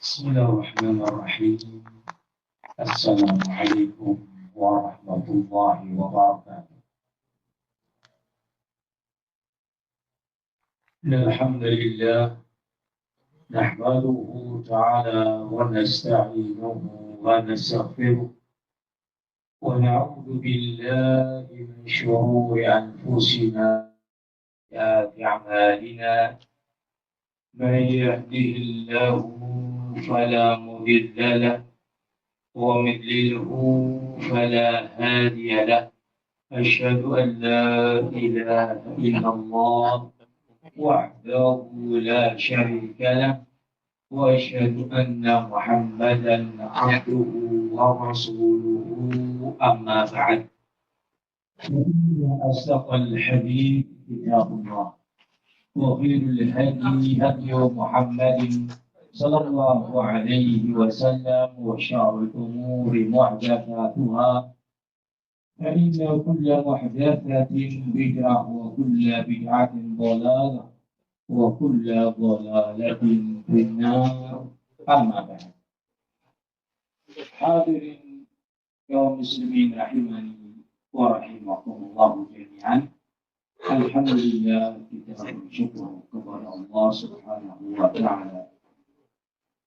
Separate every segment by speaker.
Speaker 1: بسم الله الرحمن الرحيم. السلام عليكم ورحمة الله وبركاته. الحمد لله نحمده تعالى ونستعينه ونستغفره ونعوذ بالله من شرور أنفسنا وسيئات أعمالنا. من يهده الله فلا مضل له ومضلله فلا هادي له. أشهد أن لا إله إلا الله وحده لا شريك له وأشهد أن محمدا عبده ورسوله. أما بعد، أصدق الحديث كتاب الله وخير الهدي هدي محمد صلى الله عليه وسلم وشر الأمور محدثاتها فإن كل محدثة بدعة وكل بدعة ضلالة وكل ضلالة في النار. أما بعد، حاضرين kaum muslimin rahimani wa rahimakumullah jami'an. Alhamdulillah, kita bersyukur kepada Allah Subhanahu wa taala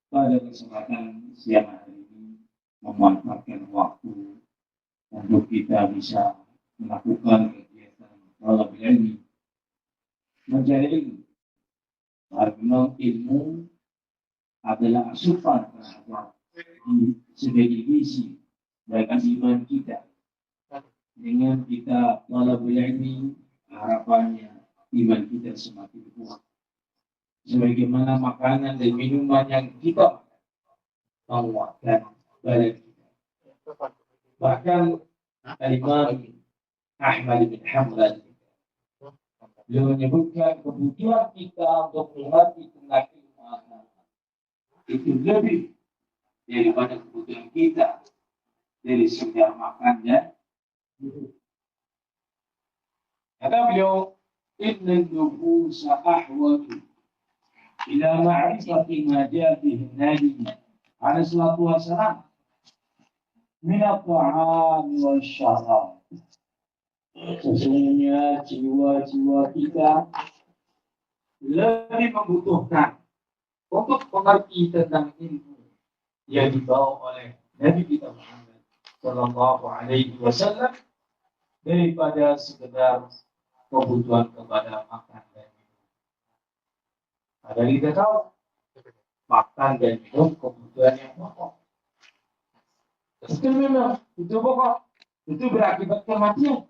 Speaker 1: pada kesempatan siang hari ini memanfaatkan waktu untuk kita bisa melakukan kegiatan talabul ilmi, mencari ilmu. Karena ilmu adalah asupan terhadap sebagai gizi bagi iman kita. Dengan kita talabul ilmi, harapannya iman kita semakin kuat. Sebagaimana makanan dan minuman yang kita menguatkan badan kita. Bahkan Imam Ahmad bin Hanbal beliau menyebutkan kebutuhan kita untuk mengerti tentang ilmu agama itu lebih daripada kebutuhan kita dari sekedar makan dan minum. Kata beliau, inna nufusa ahwatu ila ma'rifati ma jaa bihi nabi alaihi salatu wassalam min at-ta'am wal syarab. Sesungguhnya jiwa-jiwa kita lebih membutuhkan untuk mengerti tentang ilmu yang dibawa oleh Nabi kita Muhammad sallallahu alaihi wasallam daripada sekedar kebutuhan kepada makan dan minum. Ada kita tahu makan dan minum kebutuhan yang pokok. Itu memang itu pokok, itu berakibat kematian.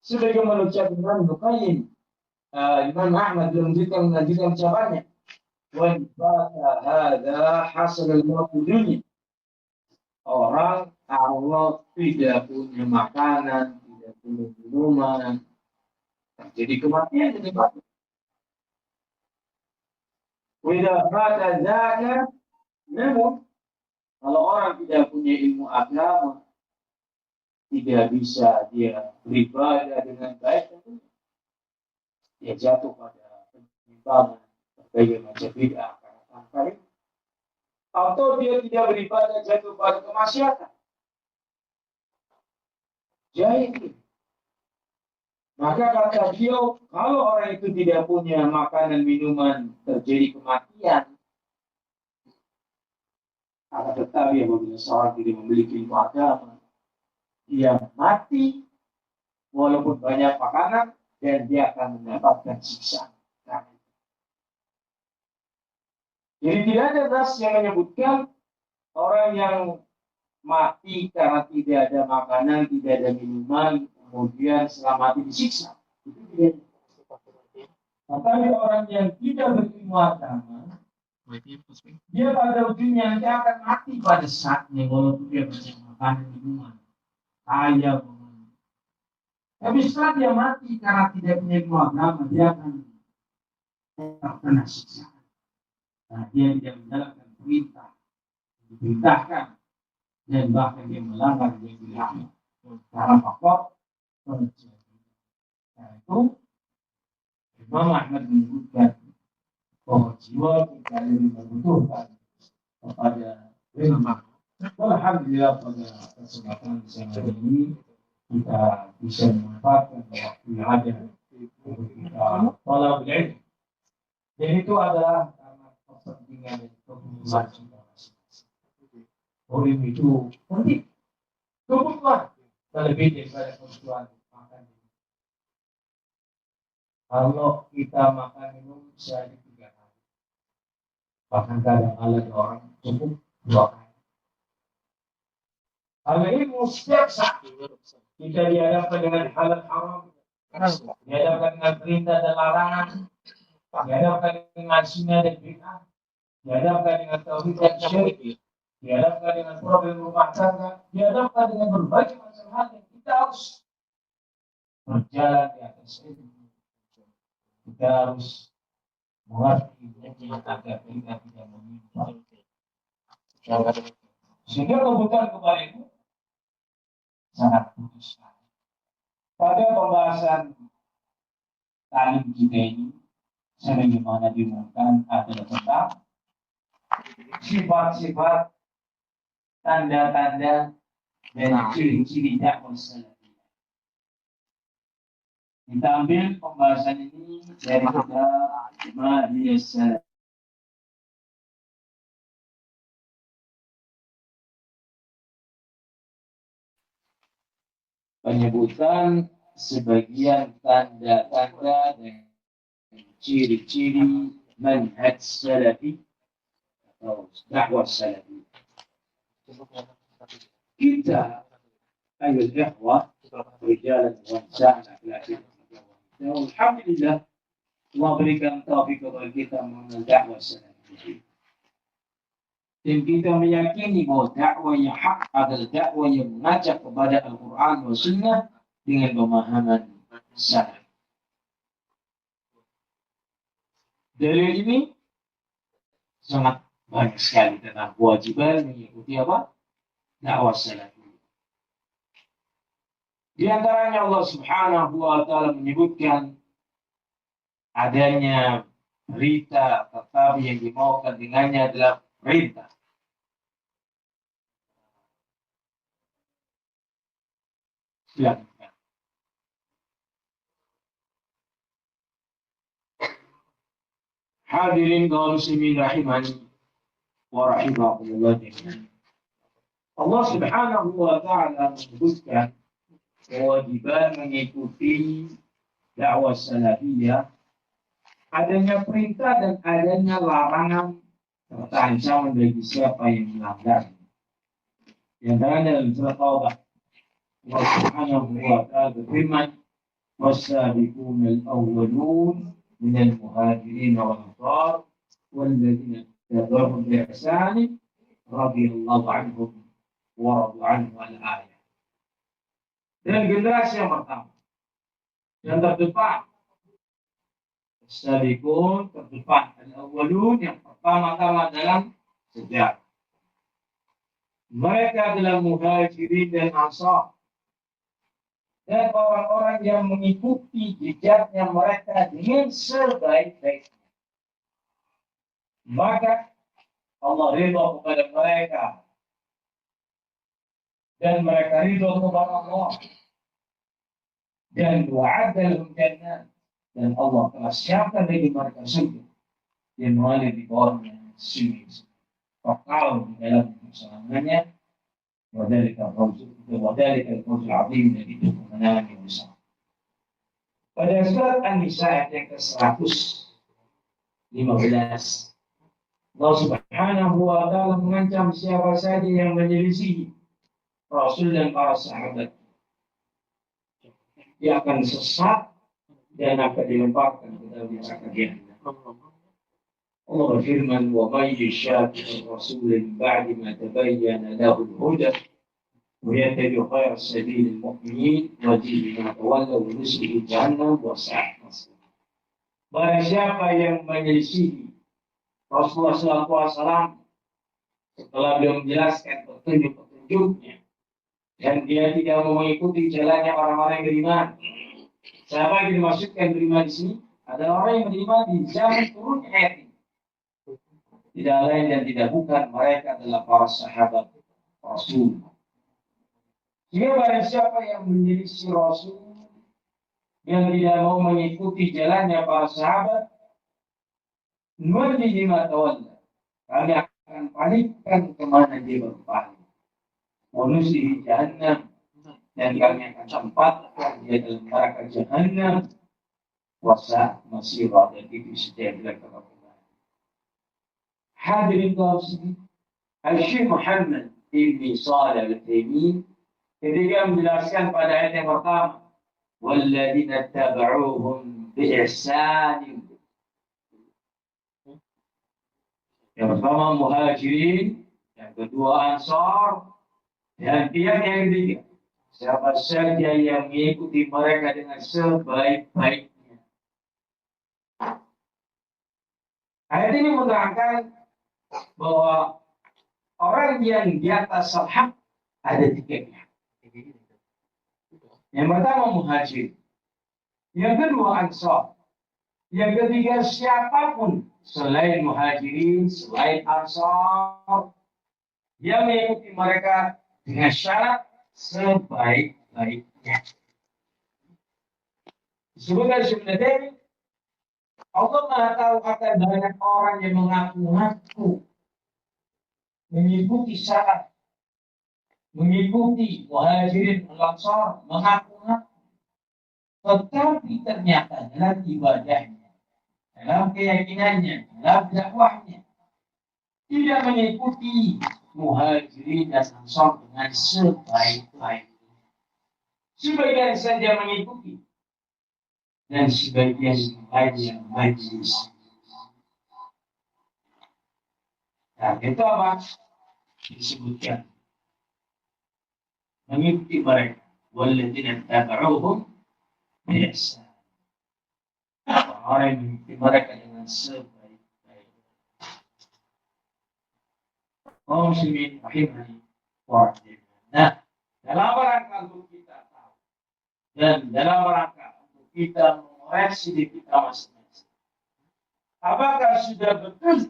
Speaker 1: Sebagaimana ucapan Imam Bukhari, Imam Ahmad melanjutkan ucapannya, wa hadza hasal al-maut dunya. Orang Allah tidak punya makanan, tidak punya minuman, terjadi kematian menyebabkan. Tidak pada zakat, namun kalau orang tidak punya ilmu agama, tidak bisa dia beribadah dengan baik, dia jatuh pada penyimpangan, berbagai macam bid'ah karena tanpa ilmu. Atau dia tidak beribadah jatuh pada kemaksiatan. Jadi, maka kata beliau, kalau orang itu tidak punya makanan minuman terjadi kematian, akan tetapi apabila seorang tidak memiliki ilmu agama, dia mati walaupun banyak makanan dan dia akan mendapatkan siksa. Jadi tidak ada nas yang menyebutkan orang yang mati karena tidak ada makanan, tidak ada minuman, kemudian setelah mati disiksa. Itu tidak. Tetapi orang yang tidak berilmu agama, dia pada ujungnya nanti akan mati pada saatnya walaupun dia banyak makanan, minuman, kaya. Tapi setelah dia mati karena tidak punya ilmu agama, dia akan terkena siksa. Nah, dia tidak menjalankan perintah, diperintahkan, dan bahkan dia melanggar dia dilarang. Karena faktor terjadi. Nah, itu Imam Ahmad menyebutkan bahwa jiwa kita lebih membutuhkan kepada ilmu. Alhamdulillah pada kesempatan siang hari ini kita bisa memanfaatkan waktu yang ada untuk kita talabul ilm. Dan itu adalah karena kepentingan dan kebutuhan kita masing-masing. Ilmu itu penting, kebutuhan terlebih daripada kebutuhan makan. Kalau kita makan minum sehari 3 kali, bahkan kadang-kadang orang cukup 2 kali. Hal ilmu setiap saat kita dihadapkan dengan halal haram, dihadapkan dengan perintah dan larangan, dihadapkan dengan sunnah dan bid'ah, dihadapkan dengan tauhid dan syirik, dihadapkan dengan problem rumah tangga, dihadapkan dengan berbagai macam hal yang kita harus berjalan di atas ilmu. Kita harus mengerti agar kita tidak menyimpang. Sehingga kebutuhan kepada itu sangat putus. Pada pembahasan talim kita ini, sebagaimana diumumkan adalah tentang sifat-sifat, tanda-tanda, dan ciri-ciri dakwah salafiyah. Kita ambil pembahasan ini dari kitab Ma'hiyas Salaf. Penyebutan sebagian tanda-tanda dan ciri-ciri manhaj salafi atau dakwah salafi. Kita ayuh ikhwah rijalan wa nisa'an laki-laki. Alhamdulillah Allah berikan taufik kepada kita mengenal dakwah salafi. Dan kita meyakini bahwa dakwah yang hak adalah dakwah yang mengajak kepada Al-Quran dan Sunnah dengan pemahaman salaf. Dalil ini sangat banyak sekali tentang kewajiban mengikuti apa? Dakwah salaf. Di antaranya Allah Subhanahu wa taala menyebutkan adanya berita tetapi yang dimaukan dengannya adalah perintah. Silakan. Hadirin kaum muslimin rahimani wa rahimakumullah jami'an. Allah Subhanahu wa taala menyebutkan kewajiban mengikuti dakwah salafiyah, adanya perintah dan adanya larangan serta ancaman bagi siapa yang melanggar. Yang dalam surat Taubah Allah Subhanahu wa ta'ala berfirman, "Was-sabiquna al-awwalun minal muhajirin wal ansar walladzina tabauhum bi ihsan radhiyallahu anhum wa radu anhu al-ayah." Dan generasi yang pertama, yang terdepan, as-sabiqun terdepan, al-awwalun yang pertama-tama dalam sejarah. Mereka adalah muhajirin dan ansar. Dan orang-orang yang mengikuti jejaknya mereka dengan sebaik-baiknya. Maka Allah ridha kepada mereka. Dan mereka ridha kepada Allah. Dan wa'adda lahum jannah. Dan Allah telah siapkan bagi mereka surga. Yang mengalir di bawahnya sungai. Kalau di dalam keselamatannya, وذلك الفوز العظيم الذي kemenangan yang besar. Pada surat An-Nisa ayat yang ke-115, Allah Subhanahu wa taala mengancam siapa saja yang menyelisihi Rasul dan para sahabat. Dia akan sesat dan akan dilemparkan ke dalam neraka jahanam. Allah berfirman, وَمَنْ يُشَاقِقِ الرَّسُولَ مِنْ بَعْدِ مَا تَبَيَّنَ لَهُ الْهُدَى وَيَتَّبِعْ غَيْرَ سَبِيلِ الْمُؤْمِنِينَ وَيُصْلِهِ مَا تَوَلَّى وَنُصْلِهِ جَهَنَّمَ وَسَاءَتْ مَصِيرًا. Barang siapa yang menyelisihi Rasulullah SAW setelah beliau menjelaskan petunjuk-petunjuknya dan dia tidak mau mengikuti jalannya orang-orang yang beriman. Siapa yang dimaksudkan beriman di sini? Ada orang yang beriman di zaman turunnya ayat ini. tidak lain dan tidak bukan mereka adalah para sahabat Rasul. Jika barang siapa yang menyelisih Rasul yang tidak mau mengikuti jalannya para sahabat, nuwallihi ma tawalla, kami akan palingkan kemana dia berpaling. Wa nuslihi jahannam, dan kami akan tempatkan dia dalam neraka jahannam. Wasa masih dan itu setiap jelek kepada hadirin kaum muslimin. Al-Syekh Muhammad ibn Shalih Al-Utsaimin ketika menjelaskan pada ayat yang pertama, walladzina tabauhum biihsan, yang pertama muhajirin, yang kedua ansar, dan yang ketiga siapa saja yang mengikuti mereka dengan sebaik-baiknya. Ayat ini menerangkan bahwa orang yang di atas al-haq ada tiga pihak. Yang pertama muhajir, yang kedua ansar, yang ketiga siapapun selain muhajirin, selain ansar yang mengikuti mereka dengan syarat sebaik-baiknya. Disebutkan sebenarnya Allah Maha tahu akan banyak orang yang mengaku-ngaku mengikuti syarat, mengikuti muhajirin ansar, mengaku-ngaku, tetapi ternyata dalam ibadahnya, dalam keyakinannya, dalam dakwahnya tidak mengikuti muhajirin dan ansar dengan sebaik-baiknya. Sebagian saja mengikuti dan sebagian lainnya majlis. Nah, itu apa? Disebutkan mengikuti mereka. Walladzina tabauhum biihsan. Orang yang mengikuti mereka dengan sebaik-baiknya. Kaum muslimin rahimani wa rahimakumullah. Nah, dalam rangka untuk kita tahu dan dalam rangka kita mengoreksi diri kita masing-masing. Apakah sudah betul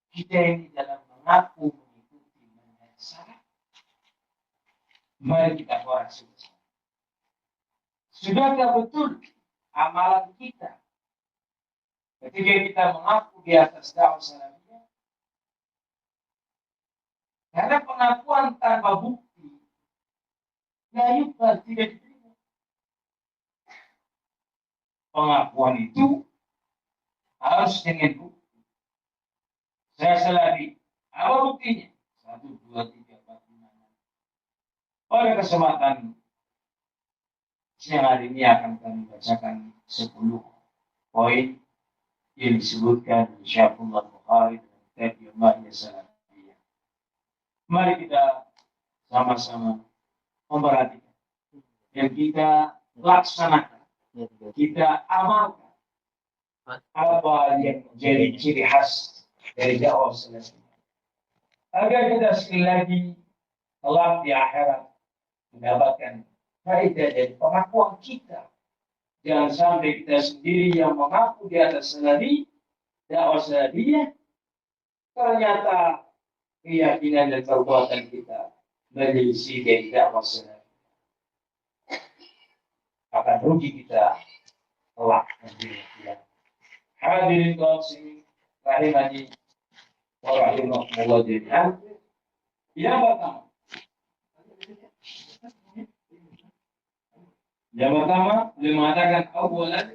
Speaker 1: kita ini dalam mengaku mengikuti manhaj salaf? Mari kita koreksi. Sudahkah betul amalan kita ketika kita mengaku di atas dakwah salafiyah? Karena pengakuan tanpa bukti, ya tidak diterima. Pengakuan itu harus dengan bukti. Saya salafi. Apa buktinya? 1, 2, 3, 4, 5, 6. Pada kesempatan siang hari ini akan kami bacakan 10 poin yang disebutkan oleh Syekhul Bukhari dalam kitab Yomahnya Salafiyah. Mari kita sama-sama memperhatikan dan kita laksanakan. Kita amalkan apa yang menjadi ciri khas dari dakwah salafiyah, agar kita sekali lagi kelak di akhirat mendapatkan faedah dari pengakuan kita. Jangan sampai kita sendiri yang mengaku di atas dakwah salafiyah, ternyata keyakinan dan perbuatan kita menyelisih dari dakwah salafiyah. Akan rugi kita kelak nanti. Hadirin kaum muslimin rahimani wa rahimakumullah jami'an. Yang pertama, beliau mengatakan awalan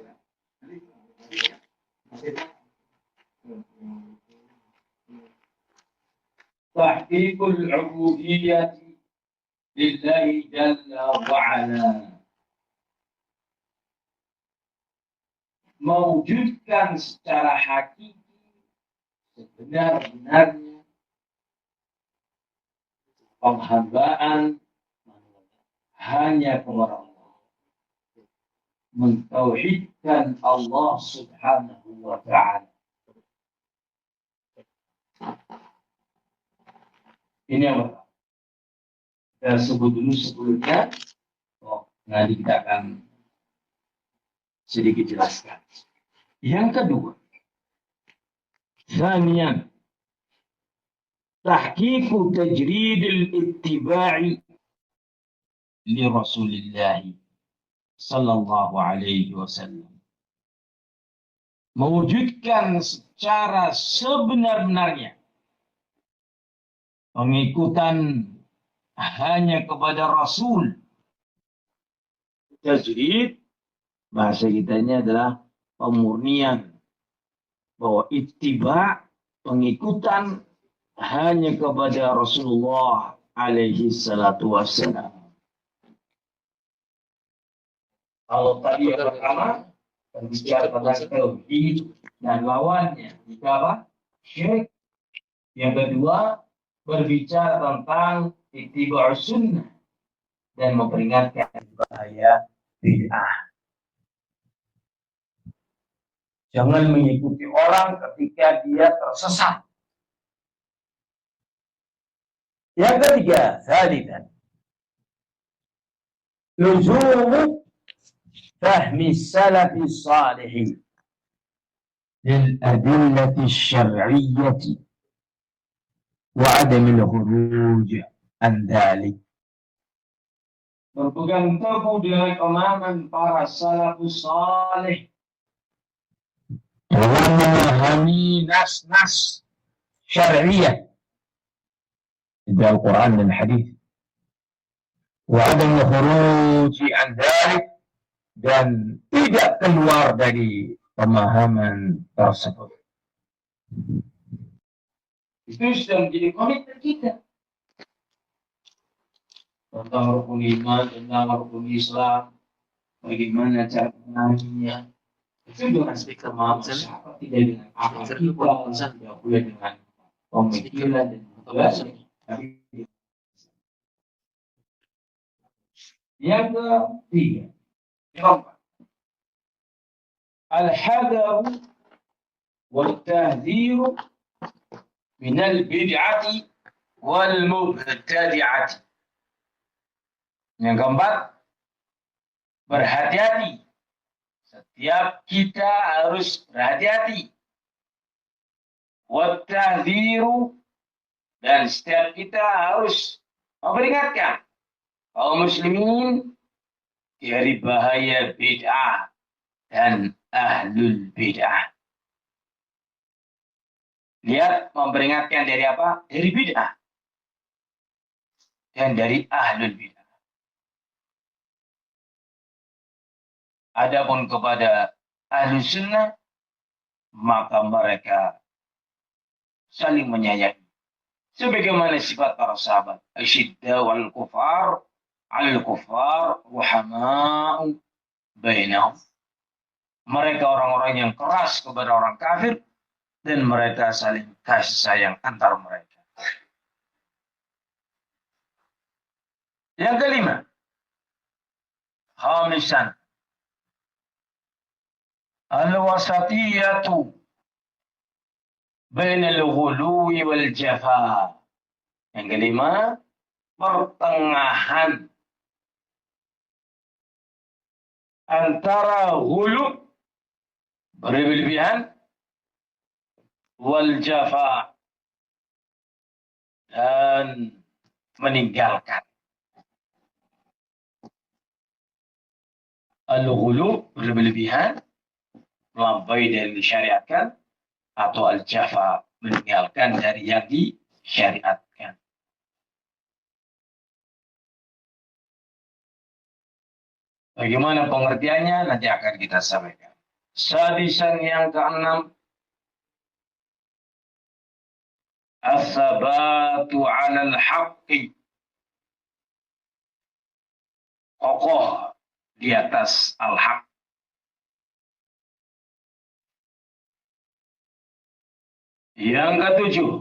Speaker 1: tahqiqul ubudiyyah lillahi jalla wa ala. Mewujudkan secara hakiki sebenar-benarnya penghambaan hanya kepada Allah, mentauhidkan Allah Subhanahu wa ta'ala. Ini yang pertama. Kita sebut dulu sebelumnya. Nanti kita akan sedikit jelaskan. Yang kedua, ثانيا تحقيق تجريد الاتباع لرسول الله صلى الله عليه wasallam. Mewujudkan secara sebenar-benarnya pengikutan hanya kepada Rasul. Tajrid, bahasa kita ini adalah pemurnian. Bahwa ittiba, pengikutan hanya kepada Rasulullah alaihi salatu wassalam. Kalau tadi yang pertama berbicara tentang tauhid dan lawannya, jika apa? Syirik. Yang kedua berbicara tentang ittiba' sunnah dan memperingatkan bahaya bid'ah. Jangan mengikuti orang ketika dia tersesat. Yang ketiga, thalithan, luzumu fahmi salafi salihin lil adillati syar'iyyati wa adamil khuruj an dhalik. Berpegang teguh dengan pemahaman para salafus salih dengan memahami nas-nas syariah dari Al-Quran dan Hadis, wa adam khuruj an dhalik, dan tidak keluar dari pemahaman tersebut. Itu sudah menjadi komitmen kita tentang rukun iman, tentang rukun Islam, bagaimana cara menangnya. Itu dengan speaker maaf, tidak dengan akal kita, tidak pula dengan pemikiran dan bahasa. Yang ketiga, al-hadaru wal-tahdhiru minal bid'ati wal-mubtadi'ati. Yang keempat, berhati-hati. Setiap kita harus berhati-hati. Wat-tahdhiru, dan setiap kita harus memperingatkan kaum muslimin dari bahaya bid'ah dan ahlul bid'ah. Lihat, memperingatkan dari apa? Dari bid'ah dan dari ahlul bid'ah. Adapun kepada ahlu sunnah, maka mereka saling menyayangi. Sebagaimana sifat para sahabat. Asyidda wal kufar, al-kufar, ruhama'u bainahum. Mereka orang-orang yang keras kepada orang kafir, dan mereka saling kasih sayang antar mereka. Yang kelima, khamisan, al-wasatiyatu bainal ghuluwi wal jafa. Yang kelima, pertengahan antara ghulu, berlebihan, wal jafa, dan meninggalkan. Al-ghulu, berlebihan, melampaui dari disyariatkan, atau al-jafa, meninggalkan dari yang disyariatkan. Bagaimana pengertiannya nanti akan kita sampaikan. Sadisan yang keenam, as-sabatu 'alal haqqi, kokoh di atas al-haq. Yang ketujuh,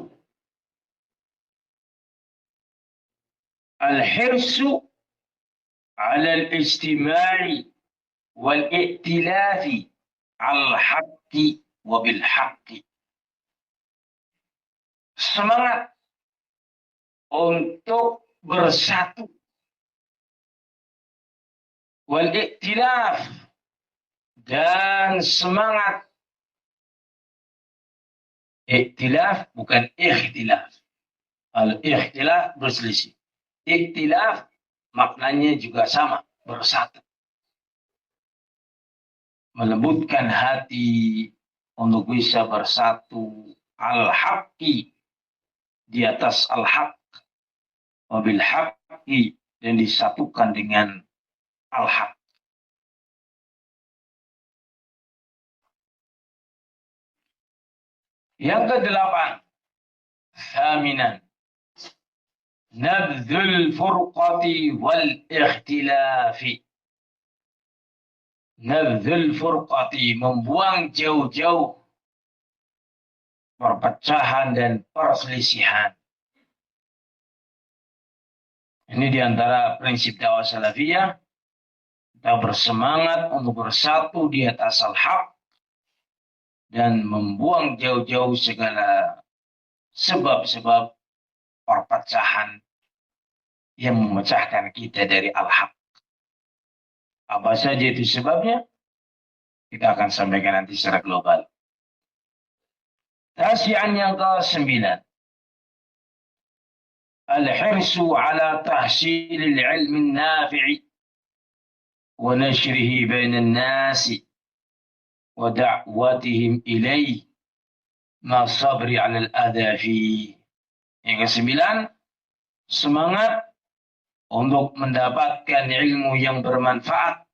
Speaker 1: al-hirsu 'alal ijtima'i wal i'tilafi al-haqqi wa bil haqqi. Semangat untuk bersatu, wal i'tilaf, dan semangat
Speaker 2: Iktilaf bukan ikhtilaf. Al-ikhtilaf berselisih. Iktilaf maknanya juga sama, bersatu. Melembutkan hati untuk bisa bersatu al-haqqi, di atas al-haq, wabil haqqi, dan disatukan dengan al-haq. Yang kedelapan, thaminan, nabdzul furqati wal ikhtilafi. Nabdzul furqati, membuang jauh-jauh perpecahan dan perselisihan. Ini diantara prinsip dakwah salafiyah. Kita bersemangat untuk bersatu di atas al-haq dan membuang jauh-jauh segala sebab-sebab perpecahan yang memecahkan kita dari al-haq. Apa saja itu sebabnya? Kita akan sampaikan nanti secara global. Tasian yang ke-9. Al-hirsu ala tahsilil ilmi nafi'i wa nashrihi bainan nasi wa da'watihim ilaih ma sabri ala al-adha fi. Yang ke-9, semangat untuk mendapatkan ilmu yang bermanfaat,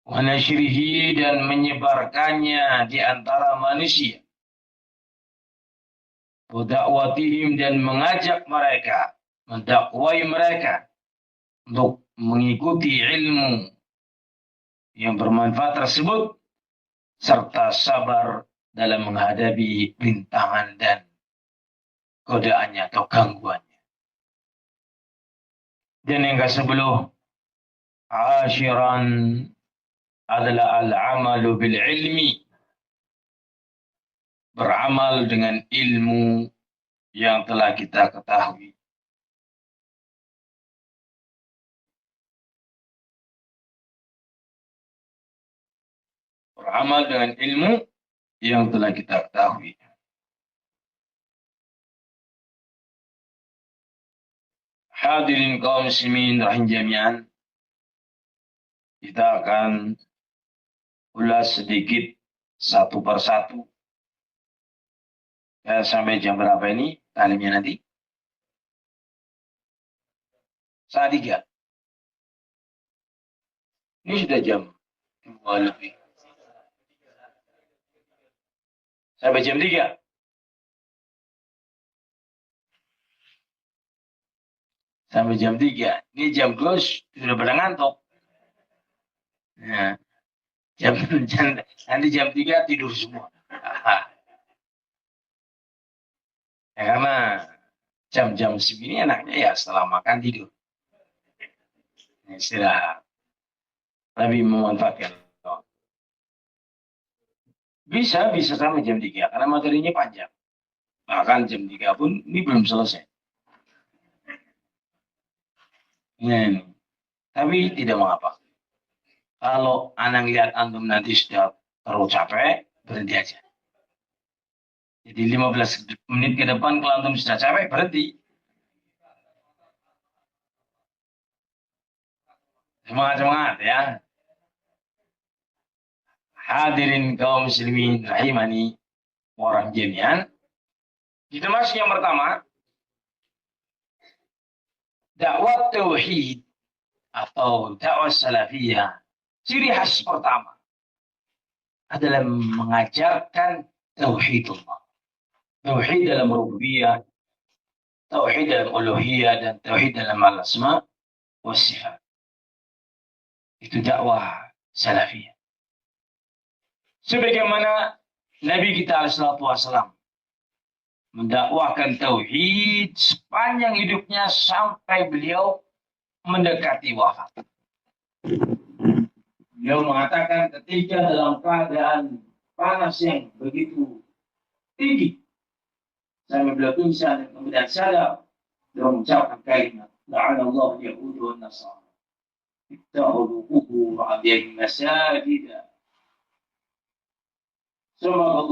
Speaker 2: wa nashrihi, dan menyebarkannya di antara manusia, wa da'watihim, dan mengajak mereka, mendakwai mereka untuk mengikuti ilmu yang bermanfaat tersebut, serta sabar dalam menghadapi rintangan dan godaannya atau gangguannya. Dan yang ke-10, asyiran adalah al-amalu bil ilmi, beramal dengan ilmu yang telah kita ketahui. Beramal dengan ilmu yang telah kita ketahui. Hadirin kaum muslimin rahim jami'an, kita akan ulas sedikit satu persatu. Sampai jam berapa ini talimnya nanti? Saat 3. Ini sudah jam 2 lebih. Sampai jam 3. Sampai jam 3. Ini jam 2 sudah pada ngantuk. Nah, nanti jam 3 tidur semua. Ya, karena jam-jam segini enaknya ya setelah makan tidur. Istirahat. Lebih memanfaatkan. Bisa sampai jam 3 karena materinya panjang. Bahkan jam 3 pun ini belum selesai. Ini. Tapi tidak mengapa. Kalau anak lihat antum nanti sudah terlalu capek, berhenti aja. Jadi 15 menit ke depan kalau antum sudah capek, berhenti. Semangat ya. Hadirin kaum muslimin rahimani wa rahimanian. Kita masuk yang pertama. Dakwah tauhid atau dakwah salafiyah. Ciri khas pertama adalah mengajarkan tauhidullah. Tauhid dalam rububiyah, tauhid dalam uluhiyah, dan tauhid dalam al-asma wa sifat. Itu dakwah salafiyah. Sebagaimana Nabi kita alaihissalam mendakwahkan tauhid sepanjang hidupnya sampai beliau mendekati wafat. Beliau mengatakan ketika dalam keadaan panas yang begitu tinggi, sampai beliau pingsan dan kemudian sadar, beliau mengucapkan kalimat, la'anallahu yahudu wa nasara, ittakhadhu qubur anbiya'ihim masajida.
Speaker 1: Semoga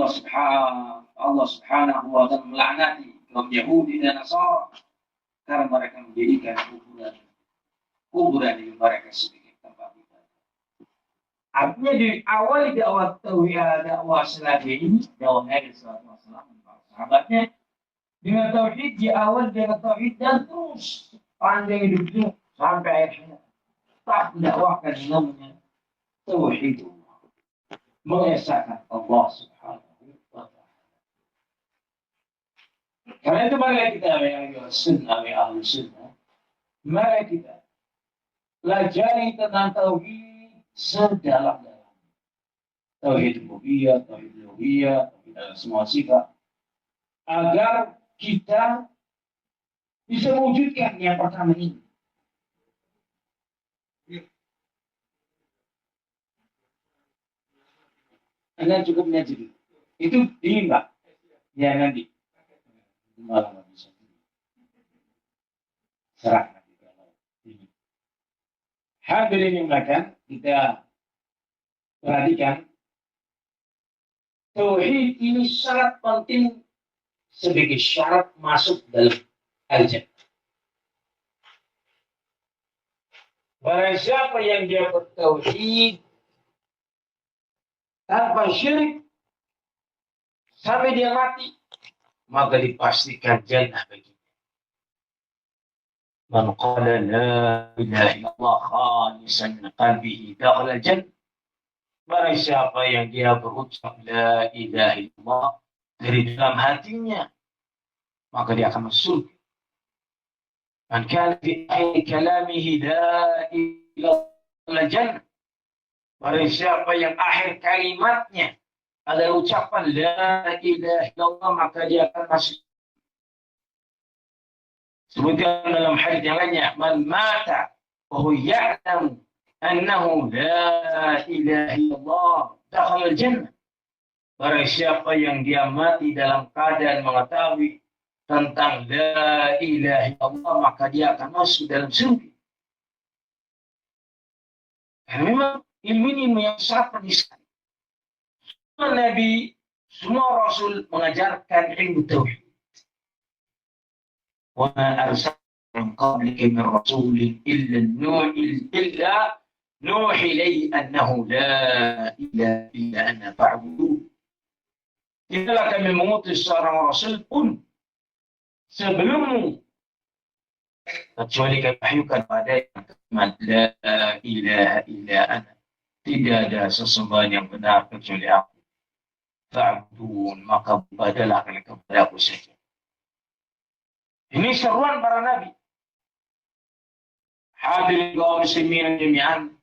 Speaker 1: Allah Subhanahu wa taala melaknati kaum Yahudi dan Nasara karena mereka menjadikan kuburan di mereka sebagai tempat ibadah. Artinya di awal dakwah tauhid, dakwah Nabi ini, dakwah Nabi sallallahu alaihi wasallam para sahabatnya dengan tauhid, di awal dengan tauhid dan terus panjang hidupnya sampai akhir hayat. Tak mendakwahkan namanya tauhid, mengesahkan Allah Subhanahu wa taala. Karena itu mari kita yang sunnah, ahli sunnah, mari kita pelajari tentang tauhid sedalam-dalam. Tauhid rububiyah, tauhid uluhiyah, tauhid semua sifat, agar kita bisa mewujudkan yang pertama ini. Anda cukup mengaji. Itu ini Mbak. Ya nanti. Malah nggak bisa. Serah nanti kalau ini. Hadirin yang makan, kita perhatikan. Tauhid ini sangat penting sebagai syarat masuk dalam al-jannah. Barang siapa yang dia bertauhid tanpa syirik sampai dia mati, maka dipastikan jannah baginya. Man qala la ilaha illallah khalisan min qalbihi dakhala jannah. Barang siapa yang dia berucap la ilaha illallah dari dalam hatinya, maka dia akan masuk. Man kana fi akhir kalamihi la ilaha jannah. Barang siapa yang akhir kalimatnya adalah ucapan la ilaha illallah, maka dia akan masuk. Sebutkan dalam hadis yang lainnya, man mata wa huwa ya'lamu annahu la ilaha illallah dakhala al-jannah. Barang siapa yang dia mati dalam keadaan mengetahui tentang la ilaha illallah, maka dia akan masuk dalam surga. Karena memang ilmu ini yang sangat penting sekali. Semua Nabi, semua Rasul mengajarkan ilmu tauhid. Wa ma arsalna min qablika min rasulin illa nuhi ilayhi annahu la ilaha illa ana fa'budu. Tidaklah kami mengutus seorang Rasul pun sebelummu kecuali kami wahyukan pada kalimat la ilaha illa ana. Tidak ada sesembahan yang benar kecuali aku. Fa'budun, maka beribadahlah kalian kepada aku saja. Ini seruan para nabi. Hadirin kaum muslimin jami'an.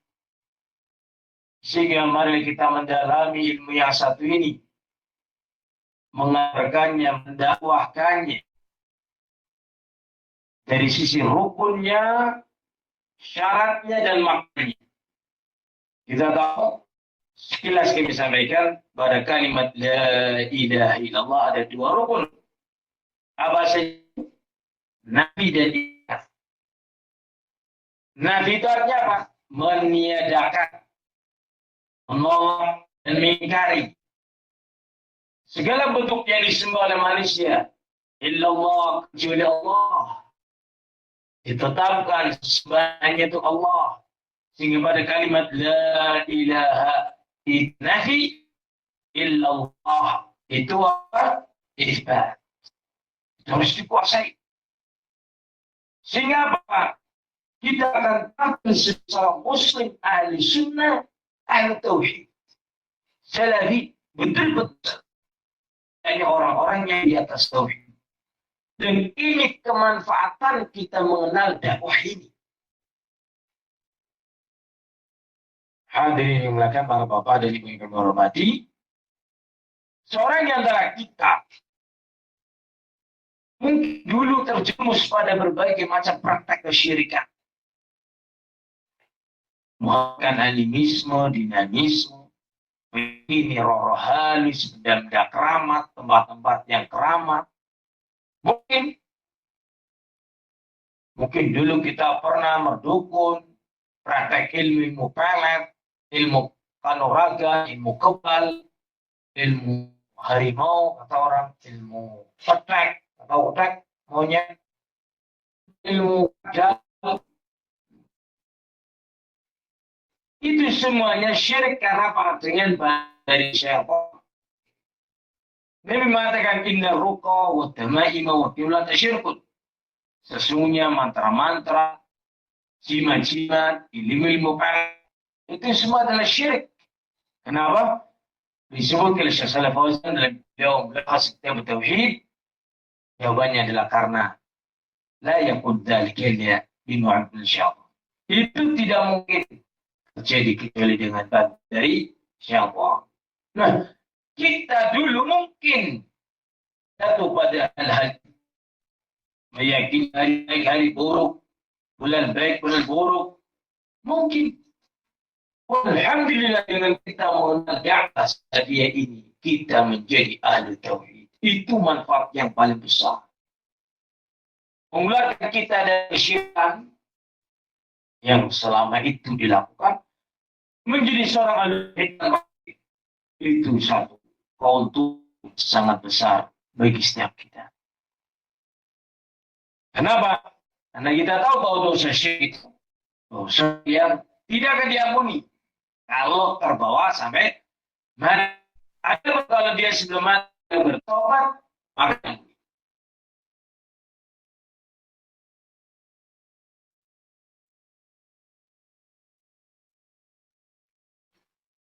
Speaker 1: Sehingga mari kita mendalami ilmu yang satu ini. Mengajarkannya, mendakwahkannya. Dari sisi rukunnya, syaratnya, dan maknanya. Kita tahu, sekilas kami sampaikan, pada kalimat la ilaha illallah ada dua rukun. Apa saja? Nafi dan ikhlas. Nafi itu artinya apa? Meniadakan, menolak, dan mengingkari segala bentuk yang disembah oleh manusia. Illallah, kecuali Allah. Ditetapkan sesembahannya itu Allah. Sehingga pada kalimat la ilaha nafi illallah itu apa? Isbat. Harus dikuasai. Sehingga apa? Kita akan tampil secara muslim ahli sunnah, ahli tauhid. Salafi, betul-betul. Ini orang-orang yang di atas tauhid. Dan ini kemanfaatan kita mengenal dakwah ini. Hadirin yang muliakan para bapak dan ibu yang kami hormati, seorang di antara kita mungkin dulu terjerumus pada berbagai macam praktek kesyirikan. Melakukan animisme, dinamisme, ini roh-roh halus, benda-benda keramat, tempat-tempat yang keramat. Mungkin dulu kita pernah merdukun, praktek ilmu pelet, ilmu kanuraga, ilmu kebal,
Speaker 2: ilmu harimau, kata orang, ilmu petek, atau petek, monyet, ilmu kajal, itu semuanya syirik karena dengan dari syaitan. Nabi mengatakan inna ruqa wa tamaima wa qiblat syirkun. Sesungguhnya mantra-mantra, jimat-jimat, ilmu-ilmu palsu itu semua adalah syirik. Kenapa? Disebut oleh Syekh Shalih Fauzan dalam beliau melahas kitab tauhid. Jawabannya adalah karena la yakun dzalika illa binu'an syaitan. Itu tidak mungkin terjadi kecuali dengan bantuan dari syaitan. Nah, kita dulu mungkin jatuh pada hal-hal meyakini hari baik, hari buruk, bulan baik, bulan buruk. Mungkin. Alhamdulillah dengan kita mengenal di atas hadiah ini, kita menjadi ahli tauhid. Itu manfaat yang paling besar. Mengeluarkan kita dari syaitan yang selama itu dilakukan, menjadi seorang ahli tauhid. Itu satu keuntungan sangat besar bagi setiap kita. Kenapa? Karena kita tahu bahwa dosa syirik itu dosa yang tidak akan diampuni kalau terbawa sampai mati. Ada kalau dia sebelum mati bertobat, maka diampuni.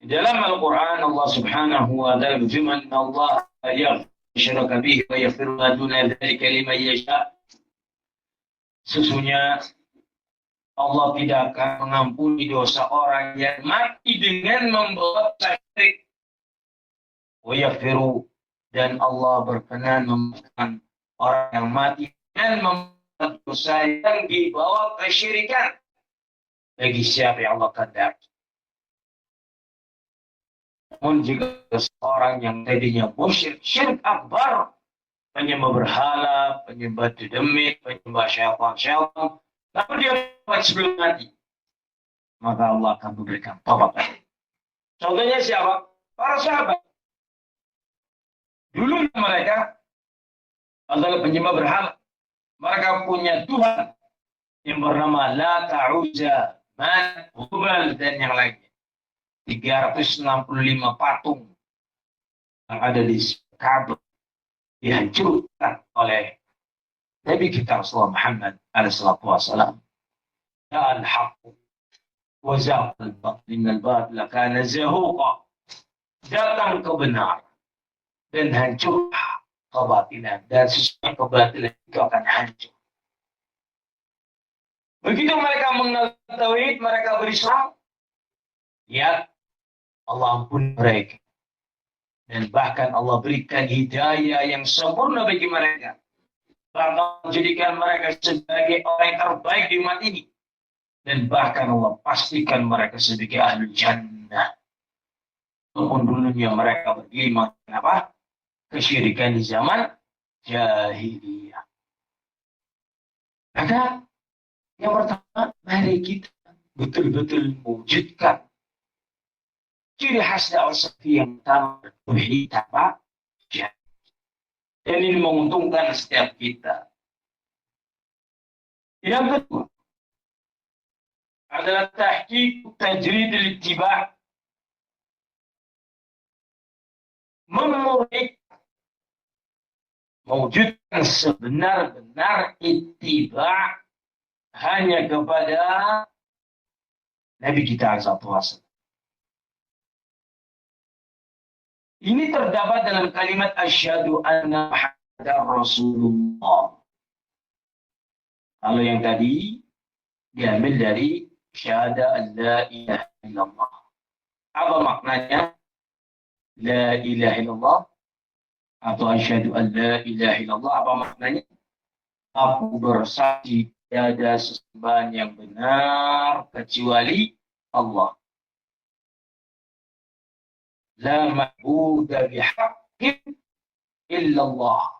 Speaker 2: Di dalam Al-Quran Allah Subhanahu wa ta'ala berfirman, Allah yaghfiru bihi wa yaghfiru ma duna dzalika liman yasha. Sesungguhnya Allah tidak akan mengampuni dosa orang yang mati dengan membawa syirik. Wa yaghfiru, dan Allah berkenan memaafkan orang yang mati dan membuat dosa yang dibawa kesyirikan bagi siapa yang Allah kehendaki. Namun jika seorang yang tadinya musyrik, syirik akbar, penyembah berhala, penyembah demit, penyembah syaitan, lalu dia bertobat sebelum mati, maka Allah akan memberikan tobat. Contohnya siapa? Para sahabat. Dulu mereka adalah penyembah berhala. Mereka punya Tuhan yang bernama Lata, Uzza, Manat, Hubal, dan yang lainnya. 365 patung yang ada di Ka'bah dihancurkan oleh Nabi kita Rasulullah Muhammad SAW. Ya al-haqq wa zaqa al-batil, innal batila kana zahuqa. Datang kebenaran dan hancur kebatilan, dan sesuatu kebatilan itu akan hancur. Begitu mereka mengenal tauhid, mereka berislam, ya Allah ampun mereka. Dan bahkan Allah berikan hidayah yang sempurna bagi mereka. Bahkan menjadikan mereka sebagai orang yang terbaik di umat ini. Dan bahkan Allah pastikan mereka sebagai ahli jannah. Walaupun dulunya mereka bergelimang apa? Kesyirikan di zaman jahiliyah. Maka yang pertama, mari kita betul-betul mewujudkan ciri khas dakwah salafi yang pertama, tauhid apa? Dan ini menguntungkan setiap kita. Yang kedua adalah tahqiq tajrid al-ittiba', memurnik, mewujudkan sebenar-benar ittiba' hanya kepada Nabi kita SAW. Ini terdapat dalam kalimat asyhadu anna Muhammadar Rasulullah. Kalau yang tadi diambil dari syahada an la ilaha illallah. Apa maknanya la ilaha illallah atau asyhadu an la ilaha illallah? Apa maknanya? Aku bersaksi tiada sesembahan yang benar kecuali Allah. La ma'budu bihaqqin illallah.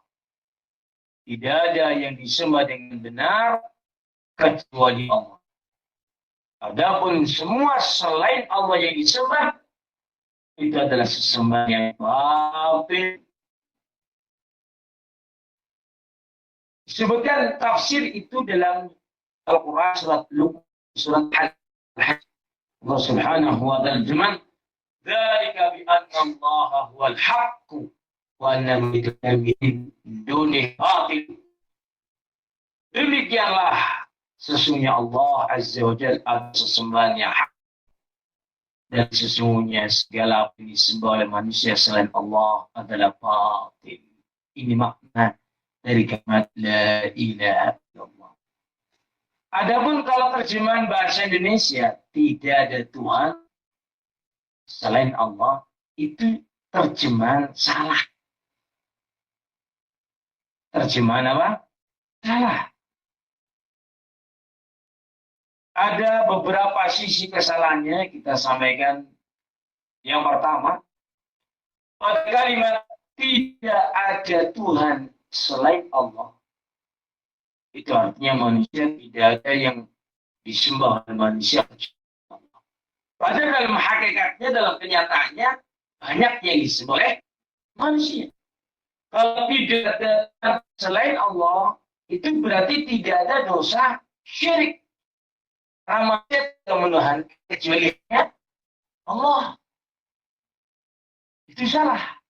Speaker 2: Tidak ada yang disembah dengan benar kecuali Allah. Adapun semua selain Allah yang disembah itu adalah sesembahan yang batil. Disebutkan tafsir itu dalam Al-Quran surat Luqman, surat Al-Hajj. Allah Subhanahu wa ta'ala berfirman, "Dzalika bi anna Allaha huwal haqq wa anna min dunihi batil." Demikianlah sesungguhnya Allah Azza wa Jalla adalah sesembahan yang hak, dan sesungguhnya segala apa yang disembah oleh manusia selain Allah adalah batil. Ini makna dari kalimat la ilaha illallah. Adapun kalau terjemahan bahasa Indonesia tidak ada Tuhan selain Allah, itu terjemahan salah. Terjemahan apa? Salah. Ada beberapa sisi kesalahannya kita sampaikan. Yang pertama, pada kalimat tidak ada Tuhan selain Allah, itu artinya manusia tidak ada yang disembah oleh manusia. Padahal dalam hakikatnya, dalam kenyataannya, banyak yang disembah oleh manusia. Kalau tidak ada selain Allah, itu berarti tidak ada dosa syirik. Manusia kemenuhan kecuali Allah. Itu salah.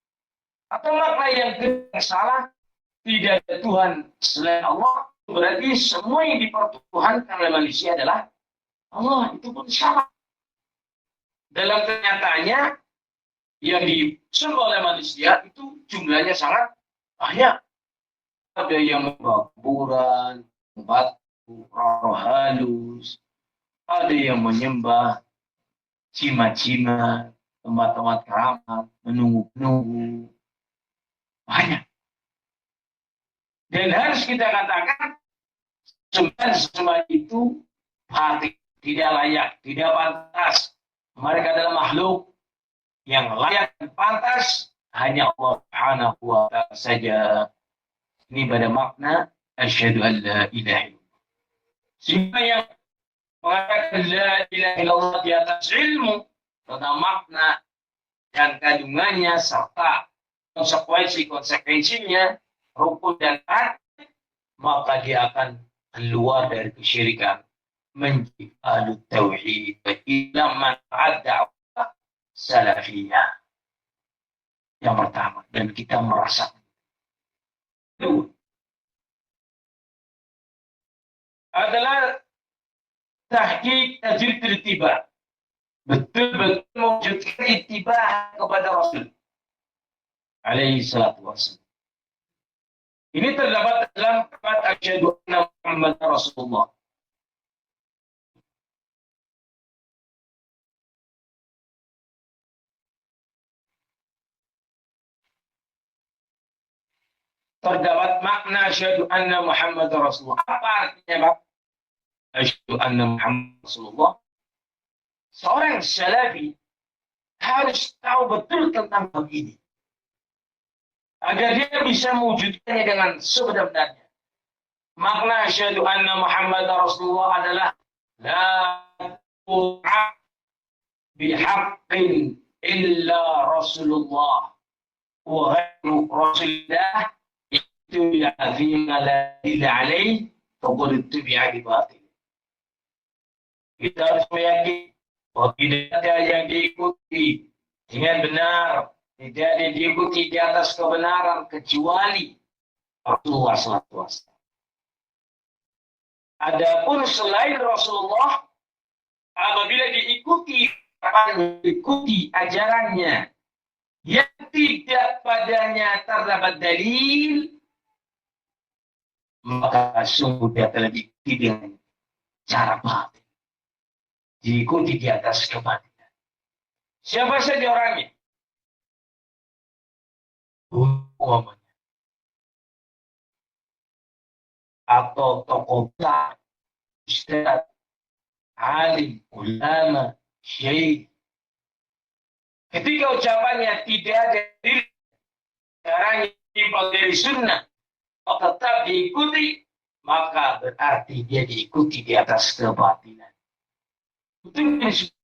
Speaker 2: Atau makna yang kedua salah, tidak ada Tuhan selain Allah, berarti semua yang dipertuhankan oleh manusia adalah Allah. Itu pun salah. Dalam kenyataannya, yang disembah oleh manusia itu jumlahnya sangat banyak. Ada yang menyembah kuburan, batu, roh halus, ada yang menyembah cima-cima, tempat-tempat keramat, menunggu-nunggu. Banyak. Dan harus kita katakan, sembahan itu batil, tidak layak, tidak pantas. Mereka adalah makhluk yang layak dan pantas hanya Allah Subhanahu wa ta'ala saja. Ini pada makna asyhadu an la ilaha illallah. Sehingga yang mengatakan la ilaha illallah di atas ilmu tentang makna dan kandungannya serta konsekuensinya, rukun dan syarat, maka dia akan keluar dari kesyirikan, menjadi ahlu tauhid, ila man ad'a salafiyah. Yang pertama, dan kita merasa itu adalah tahqiq tajrid ittiba, betul-betul mewujudkan ittiba kepada Rasul alaihi salatu wassalam. Ini terdapat dalam kalimat asyhadu anna Muhammadar Rasulullah. Terdapat makna asyhadu anna Muhammadar Rasulullah. Apa artinya, Pak? Asyhadu anna Muhammadar Rasulullah. Seorang salafi harus tahu betul tentang hal ini, agar dia bisa mewujudkannya dengan sebenar-benarnya. Makna asyhadu anna Muhammadar Rasulullah adalah la tu'a bihaqqin illa Rasulullah wa ghairu Rasulillah ittubi'a fima la illa alaih faqad ittubi'a bi batil. Kita harus meyakini bahwa tidak ada yang diikuti dengan benar, tidak ada yang diikuti di atas kebenaran kecuali Rasulullah SAW. Adapun selain Rasulullah, apabila diikuti ajarannya yang tidak padanya terdapat dalil, maka sungguh dia telah diikuti dengan cara batil, diikuti di atas kebatilan. Siapa saja orangnya? Umpamanya atau tokoh besar, ustaz, alim, ulama, syekh. Ketika ucapannya tidak ada diri, caranya timbul dari sunnah, tetap diikuti, maka berarti dia diikuti di atas kebatilan. Itu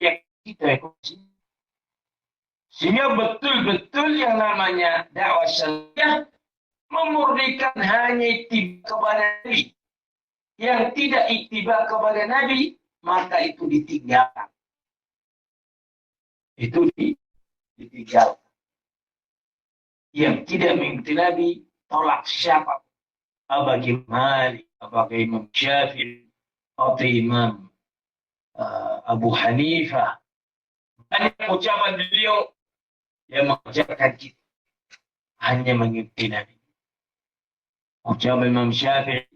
Speaker 2: yang kita ikuti. Sehingga betul-betul yang namanya dakwah salafiyah memurnikan hanya ittiba kepada Nabi. Yang tidak ittiba kepada Nabi, maka itu ditinggalkan. Itu ditinggalkan. Yang tidak mengikuti Nabi, tolak siapa? Apakah Malik, apakah Imam Syafi'i, atau Imam Abu Hanifah. Banyak ucapan beliau yang mengajarkan kita hanya mengikuti Nabi. Ucapan Imam Syafi'i,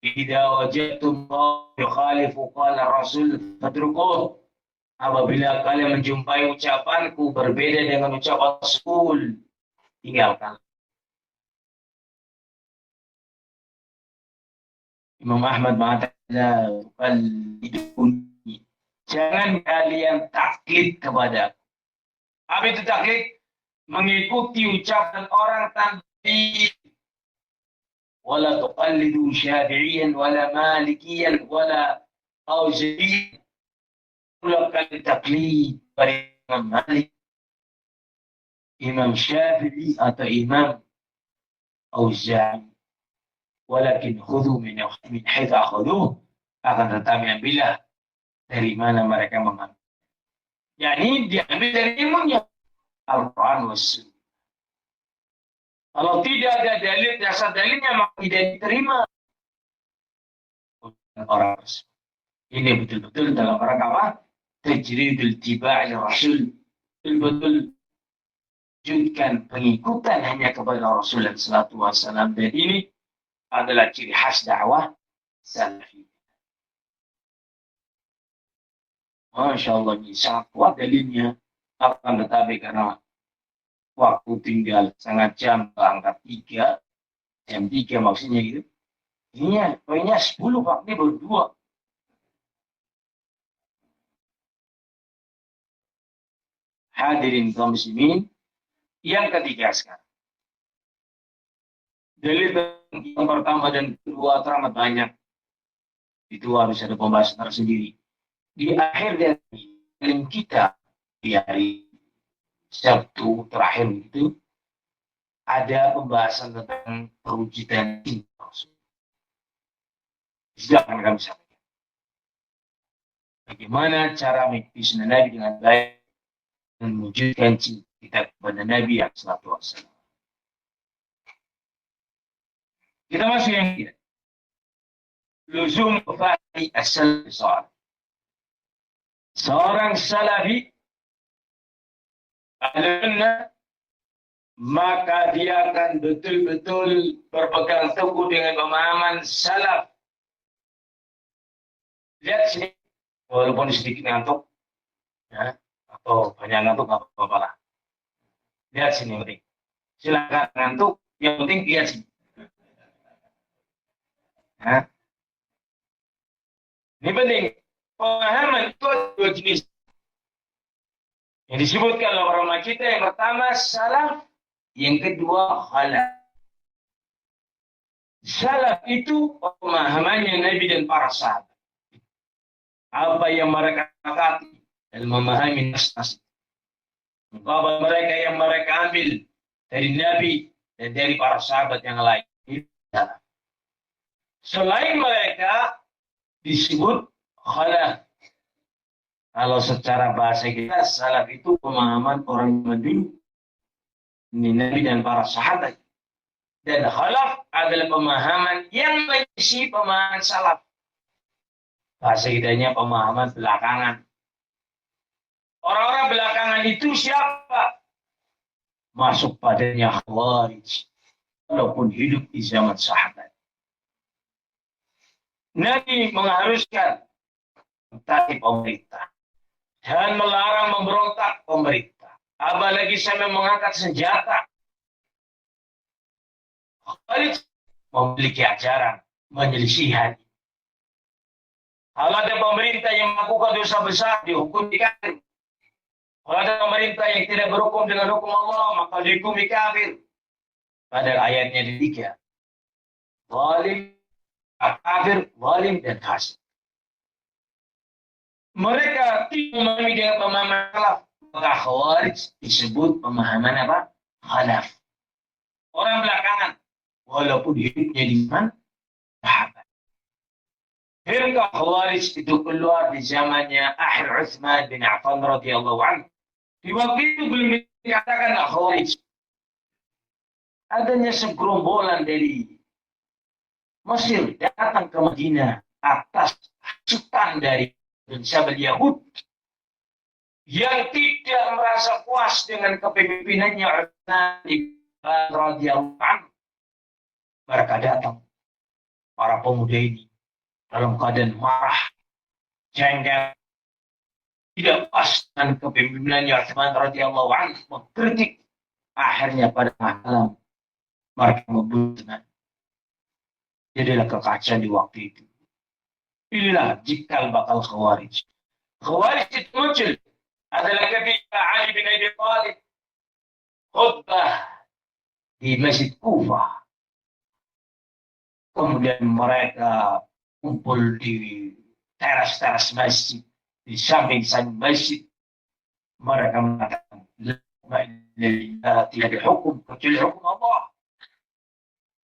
Speaker 2: "Idza wajadtum yukhalifu qala Rasul fatrukuh." Apabila kalian menjumpai ucapanku berbeda dengan ucapan Rasul, tinggalkan. Imam Ahmad mengatakan, jangan kalian taklid kepada. Apa itu taklid? Mengikuti ucapan orang tanpa dalil. Wala tuqallidu syafi'iyan wala malikiyan wala auza'iyan. Melakukan taklid pada Imam Malik, Imam Syafi'i atau Imam Auza'i. Walakin khudhu min haitsu akhadhuh, akan tetapi ambillah dari mana mereka mengambil. Yani diambil dari ilmunya Al-Quran was Sunnah. Kalau tidak ada dalil, dasar dalilnya maka tidak diterima orang tersebut. Ini betul-betul dalam rangka apa? Tajridul tiba'i Rasul. Betul-betul wujudkan pengikutan hanya kepada Rasulullah SAW. Dan ini adalah ciri khas dakwah salafi. Masya Allah, ini sangat kuat dalilnya. Akan tetapi karena waktu tinggal setengah jam berangkat 3, jam 3 maksudnya gitu. Ini poinnya 10 Pak, ini baru 2. Hadirin kaum muslimin, yang ketiga sekarang. Dalil yang pertama dan kedua teramat banyak. Itu harus ada pembahasan tersendiri. Di akhir dari film kita di hari Sabtu terakhir itu ada pembahasan tentang perwujudan cinta. Silakan kami sampaikan. Bagaimana cara mengikuti sunnah Nabi dengan baik dan mewujudkan cinta kita kepada Nabi yang sallallahu alaihi wasallam. Kita masuk yang ketiga. Luzum fahmi as-salaf salih. Seorang salafi alumna, maka dia akan betul-betul berpegang teguh dengan pemahaman salaf. Lihat sini, walaupun sedikit ngantuk, ya, atau banyak ngantuk nggak apa-apa lah. Lihat sini penting. Silakan ngantuk, yang penting lihat sini. Ya. Ini penting. Pemahaman itu ada 2 jenis. Yang disebutkan oleh ulama kita, yang pertama salaf, yang kedua khalaf. Salaf itu pemahamannya Nabi dan para sahabat. Apa yang mereka katakan dalam memahami nas-nas. Apa mereka yang mereka ambil dari Nabi dan dari para sahabat yang lain. Itu salaf. Selain mereka disebut khalaf. Kalau secara bahasa kita, salaf itu pemahaman orang zaman dulu. Ini Nabi dan para sahabat. Dan khalaf adalah pemahaman yang mengisi pemahaman salaf. Bahasa kitanya pemahaman belakangan. Orang-orang belakangan itu siapa? Masuk padanya Khawarij. Walaupun hidup di zaman sahabat. Nabi mengharuskan mentaati pemerintah dan melarang memberontak pemerintah. Apalagi sampai mengangkat senjata. Khawarij memiliki ajaran menyelisihan. Kalau ada pemerintah yang melakukan dosa besar, dihukum kafir. Kalau ada pemerintah yang tidak berhukum dengan hukum Allah, maka dihukumi kafir. Pada ayatnya di 3. Zalim, kafir, zalim, dan fasik. Mereka tidak memahami dengan pemahaman salaf. maka Khawarij disebut pemahaman apa? Khalaf. Orang belakangan, walaupun hidupnya di mana? Sahabat. Firqah Khawarij itu keluar di zamannya akhir Utsman bin Affan radhiyallahu anhu. Di waktu itu belum dikatakan Khawarij. Adanya segerombolan dari Mesir datang ke Madinah atas hasutan dari pensahabat Yahud yang tidak merasa puas dengan kepemimpinannya Utsman radhiyallahu anhu. Mereka datang, para pemuda ini dalam keadaan marah, jengkel, tidak puas dengan kepemimpinannya Utsman radhiyallahu anhu, mengkritik. Akhirnya pada malam mereka membunuh Utsman. Jadilah kekacauan di waktu itu. Inilah jikal bakal Khawarij. Khawarij itu muncul adalah ketika Ali bin Abi Thalib khutbah di Masjid Kufah. Kemudian mereka kumpul di teras-teras masjid, di samping-samping masjid. Mereka mengatakan, tidak ada hukum kecuali hukum Allah.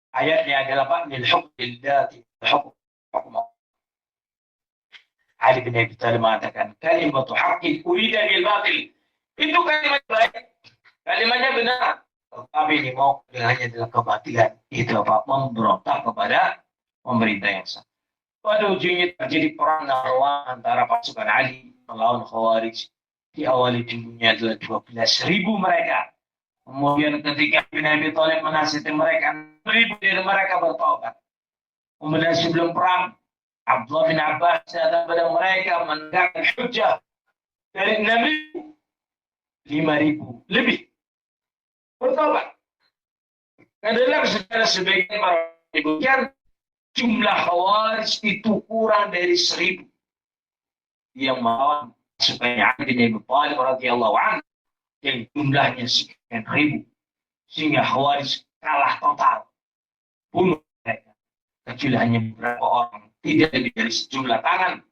Speaker 2: Ayatnya adalah apa? Lil hukm lillah, hukum Allah. Ali bin Abi Thalib mengatakan, kalimatu haqqin urida bil batil. Itu kalimat baik, kalimatnya benar. Tapi ini mau dengannya adalah kebatilan. Itu apa? Memberontak kepada pemerintah yang sah. Pada ujungnya terjadi perang Narwa antara pasukan Ali melawan Khawarij. Di awal dulunya adalah 12.000 mereka. Kemudian ketika bin Abi Thalib menasihati mereka, 1.000 dari mereka bertobat. Kemudian sebelum perang, Abdullah bin Abbas datang kepada mereka menegakkan hujjah dari 6.000, 5.000 lebih bertobat. Adalah sebagian para demikian jumlah Khawarij itu kurang dari 1.000 yang melawan pasukan Ali bin Abi Thalib radhiyallahu anhu yang jumlahnya sekian ribu, sehingga Khawarij kalah total, bunuh mereka, kecuali hanya beberapa orang, tidak lebih dari sejumlah tangan,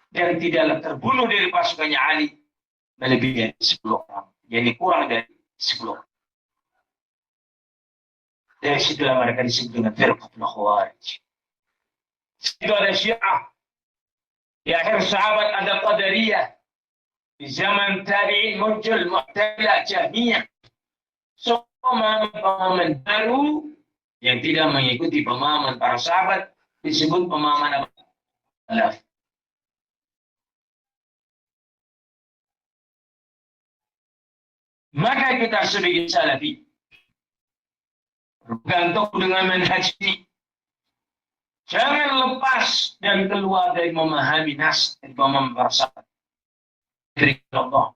Speaker 2: dan tidaklah terbunuh dari pasukannya Ali melebihi dari 10 orang, jadi kurang dari 10 orang. Dari situlah mereka disebut dengan firqatul Khawarij. Itu ada Syiah. Di akhir sahabat ada Qadariyah. Di zaman tabi'in muncul Mu'tazilah, Jahmiyah. So, pemahaman baru yang tidak mengikuti pemahaman para sahabat disebut pemahaman apa? Salaf. Maka kita sebagai salafi bergantung dengan manhaj ini. Jangan lepas dan keluar dari memahami nas dan pemahaman para sahabat. Dari Allah,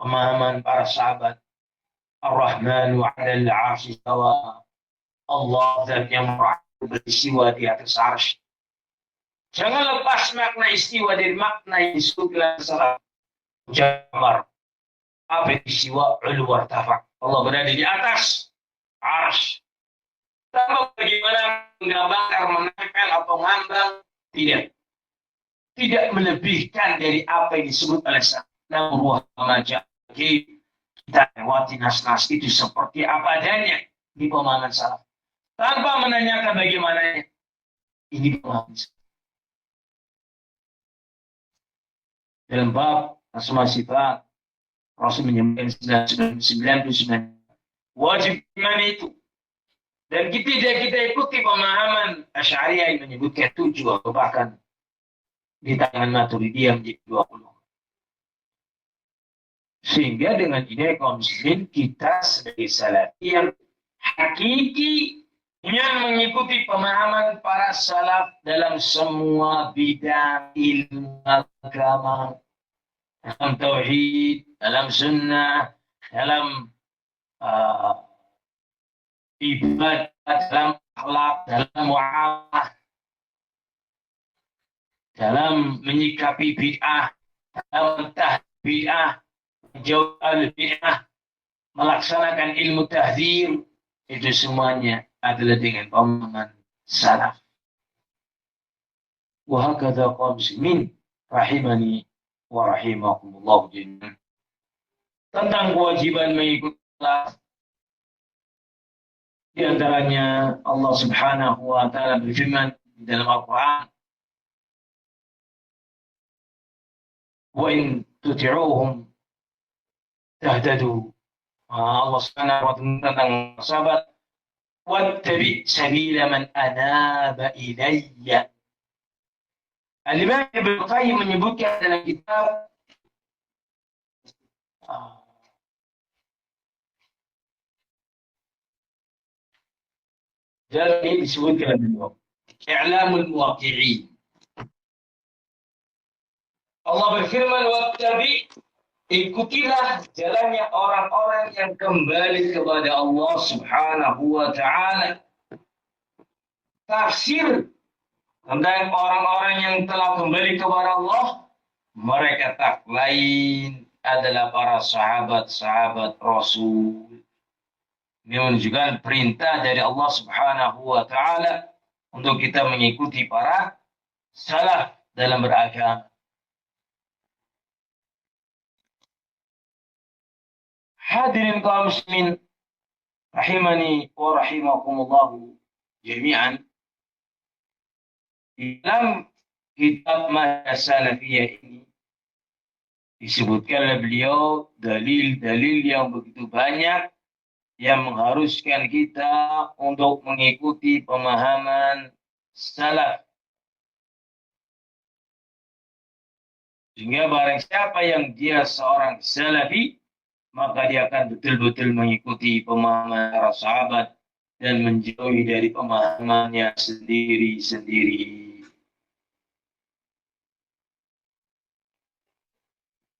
Speaker 2: pemahaman para sahabat, Ar-Rahman wa 'alal 'arsy istawa. Allah zat yang beristiwa di atas arsy. Jangan lepas makna istiwa dari makna yang disebutkan salah Jabar. Apa istiwa? Ulu wartafak. Allah berada di atas arsy. Tanpa bagaimana menggambarkan, menempel atau ngambang, tidak. Tidak melebihkan dari apa yang disebut oleh Nabi Muhammad. Kita lewati nas-nas itu seperti apa adanya di pemahaman salaf. Tanpa menanyakan bagaimana ini pemahaman salaf. Dalam bab asma sifat, Rasul menyebutkan 99 wajib iman itu. Dan kita ikuti pemahaman Asy'ariyah yang menyebutkan 7 atau bahkan di tangan Maturidiyah menjadi 20. Sehingga dengan ini kaum muslimin kita sebagai salafi yang hakiki yang mengikuti pemahaman para salaf dalam semua bidang ilmu agama, dalam tauhid, dalam sunnah, dalam ibadah, dalam akhlak, dalam muamalah, dalam menyikapi bid'ah, dalam bid'ah, menjauh al-bid'ah, melaksanakan ilmu tahdzir, itu semuanya adalah dengan pemahaman salaf. Wa hakadha qaum muslimin rahimani wa rahimakumullah jami'an. Tentang kewajiban mengikuti Allah, di antaranya Allah Subhanahu wa taala berfirman di dalam Al-Qur'an, "Wa in tuti'uhum tahtadu." Allah Subhanahu wa taala tentang sahabat, "Wattabi sabila man anaba ilayya." Al-Imam Ibnu Qayyim menyebutkan dalam kitab dan ini disebutkan beliau, I'lamul Muwaqqi'in. Allah berfirman, "Wattabi", ikutilah jalannya orang-orang yang kembali kepada Allah Subhanahu wa taala. Tafsir tentang orang-orang yang telah kembali kepada Allah, mereka tak lain adalah para sahabat-sahabat Rasul. Ini menunjukkan perintah dari Allah Subhanahu wa taala untuk kita mengikuti para salaf dalam beragama. Hadirin kaum muslimin rahimani wa rahimakumullah jami'an. Di dalam kitab Manhaj Salafiyah ini disebutkan oleh beliau dalil-dalil yang begitu banyak yang mengharuskan kita untuk mengikuti pemahaman salaf. Sehingga barang siapa yang dia seorang salafi, maka dia akan betul-betul mengikuti pemahaman para sahabat dan menjauhi dari pemahamannya sendiri-sendiri.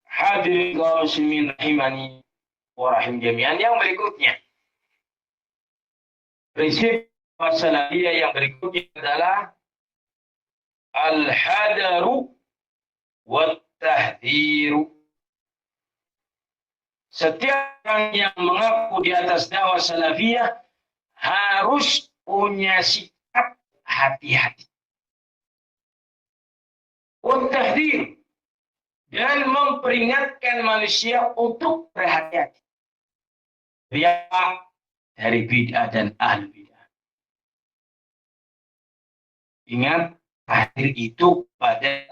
Speaker 2: Hadirin kaum muslimin rahimani wa rahim jami'an, yang berikutnya, prinsip salafiyah yang berikutnya adalah al-hadaru wa tahdhiru. Setiap orang yang mengaku di atas dakwah salafiyah harus punya sikap hati-hati. Wa tahdhir, dan memperingatkan manusia untuk berhati-hati dari bid'ah dan ahli bid'ah. Ingat, tahdir itu pada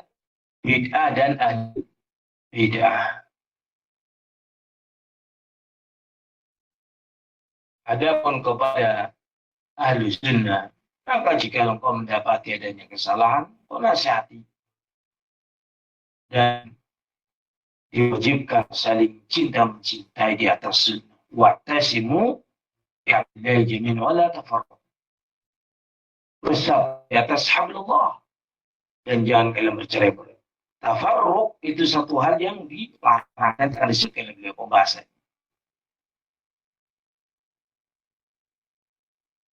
Speaker 2: bid'ah dan ahli bid'ah. Adapun kepada ahli sunnah, maka jika engkau mendapati adanya kesalahan, kau nasihati. Dan diwajibkan saling cinta mencintai di atas sunnah. Wa'tasimu bi'abdillahi jami'an wa la tafarraqu. Bersama di atas hablullah dan jangan kalian bercerai-berai. Tafarruq itu satu hal yang dilarangkan tradisi oleh beliau pembahasan.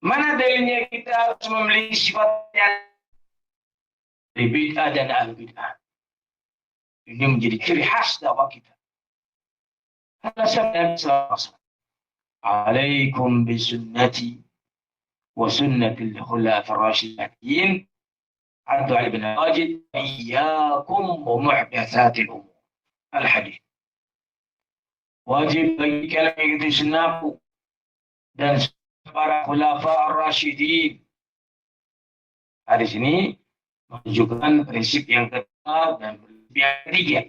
Speaker 2: Mana dalilnya kita harus memiliki sifat yang bid'ah dan ahli bid'ah? Ini menjadi ciri khas dakwah kita. Nabi SAW, "Alaikum bisunnati wa sunnatil khulafa'ir rasyidin." Abdu Ali bin Wajid, "Iyyakum wa muhdatsatil umur." Al-hadis. Wajib bagi kalian mengikuti sunnahku dan para khulafa'ir rasyidin. Hadis ini menunjukkan prinsip yang kedua dan prinsip yang ketiga.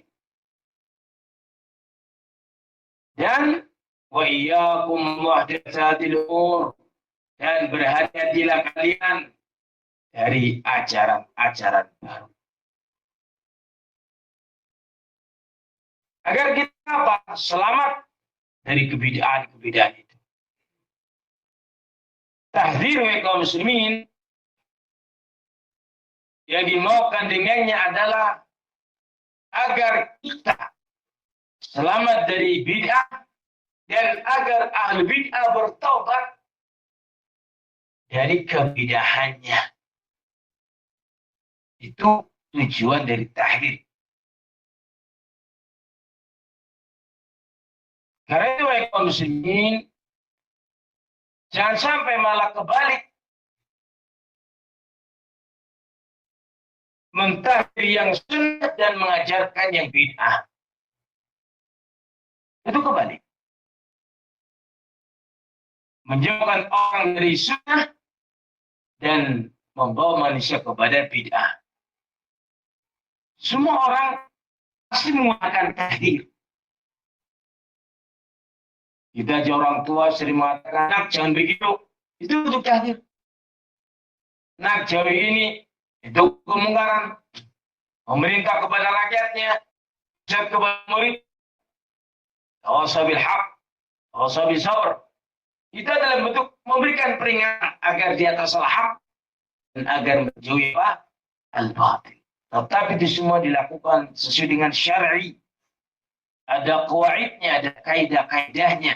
Speaker 2: Dan wa iyyakum muhdatsatil umur, dan berhati-hatilah kalian dari ajaran-ajaran baru. Agar kita selamat dari kebid'ahan-kebid'ahan itu. Tahdzir kaum muslimin yang dimaukan dengannya adalah agar kita selamat dari bid'ah dan agar ahli bid'ah bertaubat dari kebid'ahannya. Itu tujuan dari tahdzir. Karena itu kaum muslimin, jangan sampai malah kebalik. mentahdir yang sunnah dan mengajarkan yang bid'ah. Itu kebalik. Menjauhkan orang dari sunnah dan membawa manusia kepada bid'ah. Semua orang pasti menggunakan tahdir. Kita aja orang tua sering mengatakan, nak jangan begitu. Itu untuk tahdir. Nak jauh ini, itu kemungkaran. Pemerintah kepada rakyatnya, ustaz kepada murid, tawasabil haq, tawasabil sabr. Itu adalah bentuk memberikan peringatan agar dia tersalah hak dan agar menjauhi al-batil. Tetapi itu semua dilakukan sesuai dengan syar'i. Ada qawaidnya, ada kaidah-kaidahnya.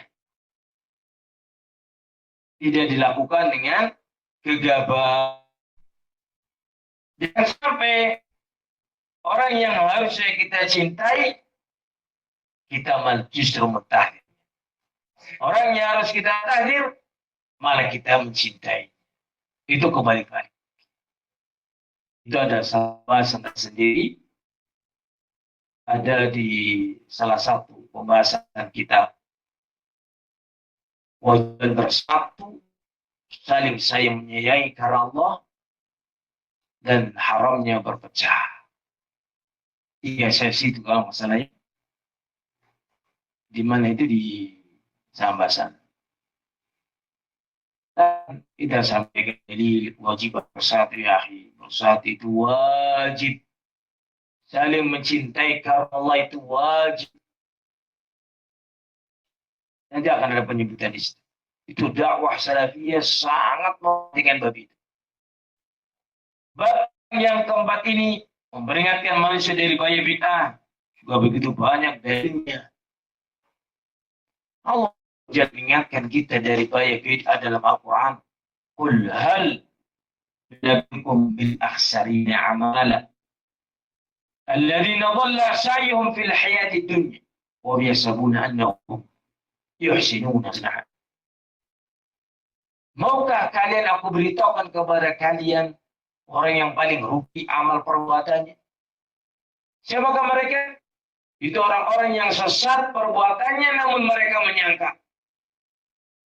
Speaker 2: Tidak dilakukan dengan gegabah. Jangan sampai orang yang harusnya kita cintai, kita malah justru mentahdir. Orang yang harus kita tahdir, malah kita mencintai. Itu kebalikan. Itu ada bahasan sendiri. Ada di salah satu pembahasan kita. Wajib bersatu, saling sayang menyayangi karena Allah, dan haramnya berpecah. 3 sesi itu kalau masalahnya. Di mana itu di Sambasan. Dan kita sampaikan jadi wajib bersatu ya akhi. Bersatu itu wajib. Saling mencintai karena Allah itu wajib. Nanti akan ada penyebutan di situ. Itu dakwah salafiyah sangat memperhatikan bab itu. Bab yang keempat ini memperingatkan manusia dari bahaya bid'ah. Juga begitu banyak dalilnya. Allah jangan mengingatkan kita dari bahaya bid'ah dalam Al-Quran. Qul hal nabiyukum bil akhsarina amala alladhina dhalla sa'yuhum fil hayati dunya wa yahsabuna annahum yuhsinuna sun'a. Maukah kalian aku beritahukan kepada kalian orang yang paling rugi amal perbuatannya? Siapakah mereka? Itu orang-orang yang sesat perbuatannya namun mereka menyangka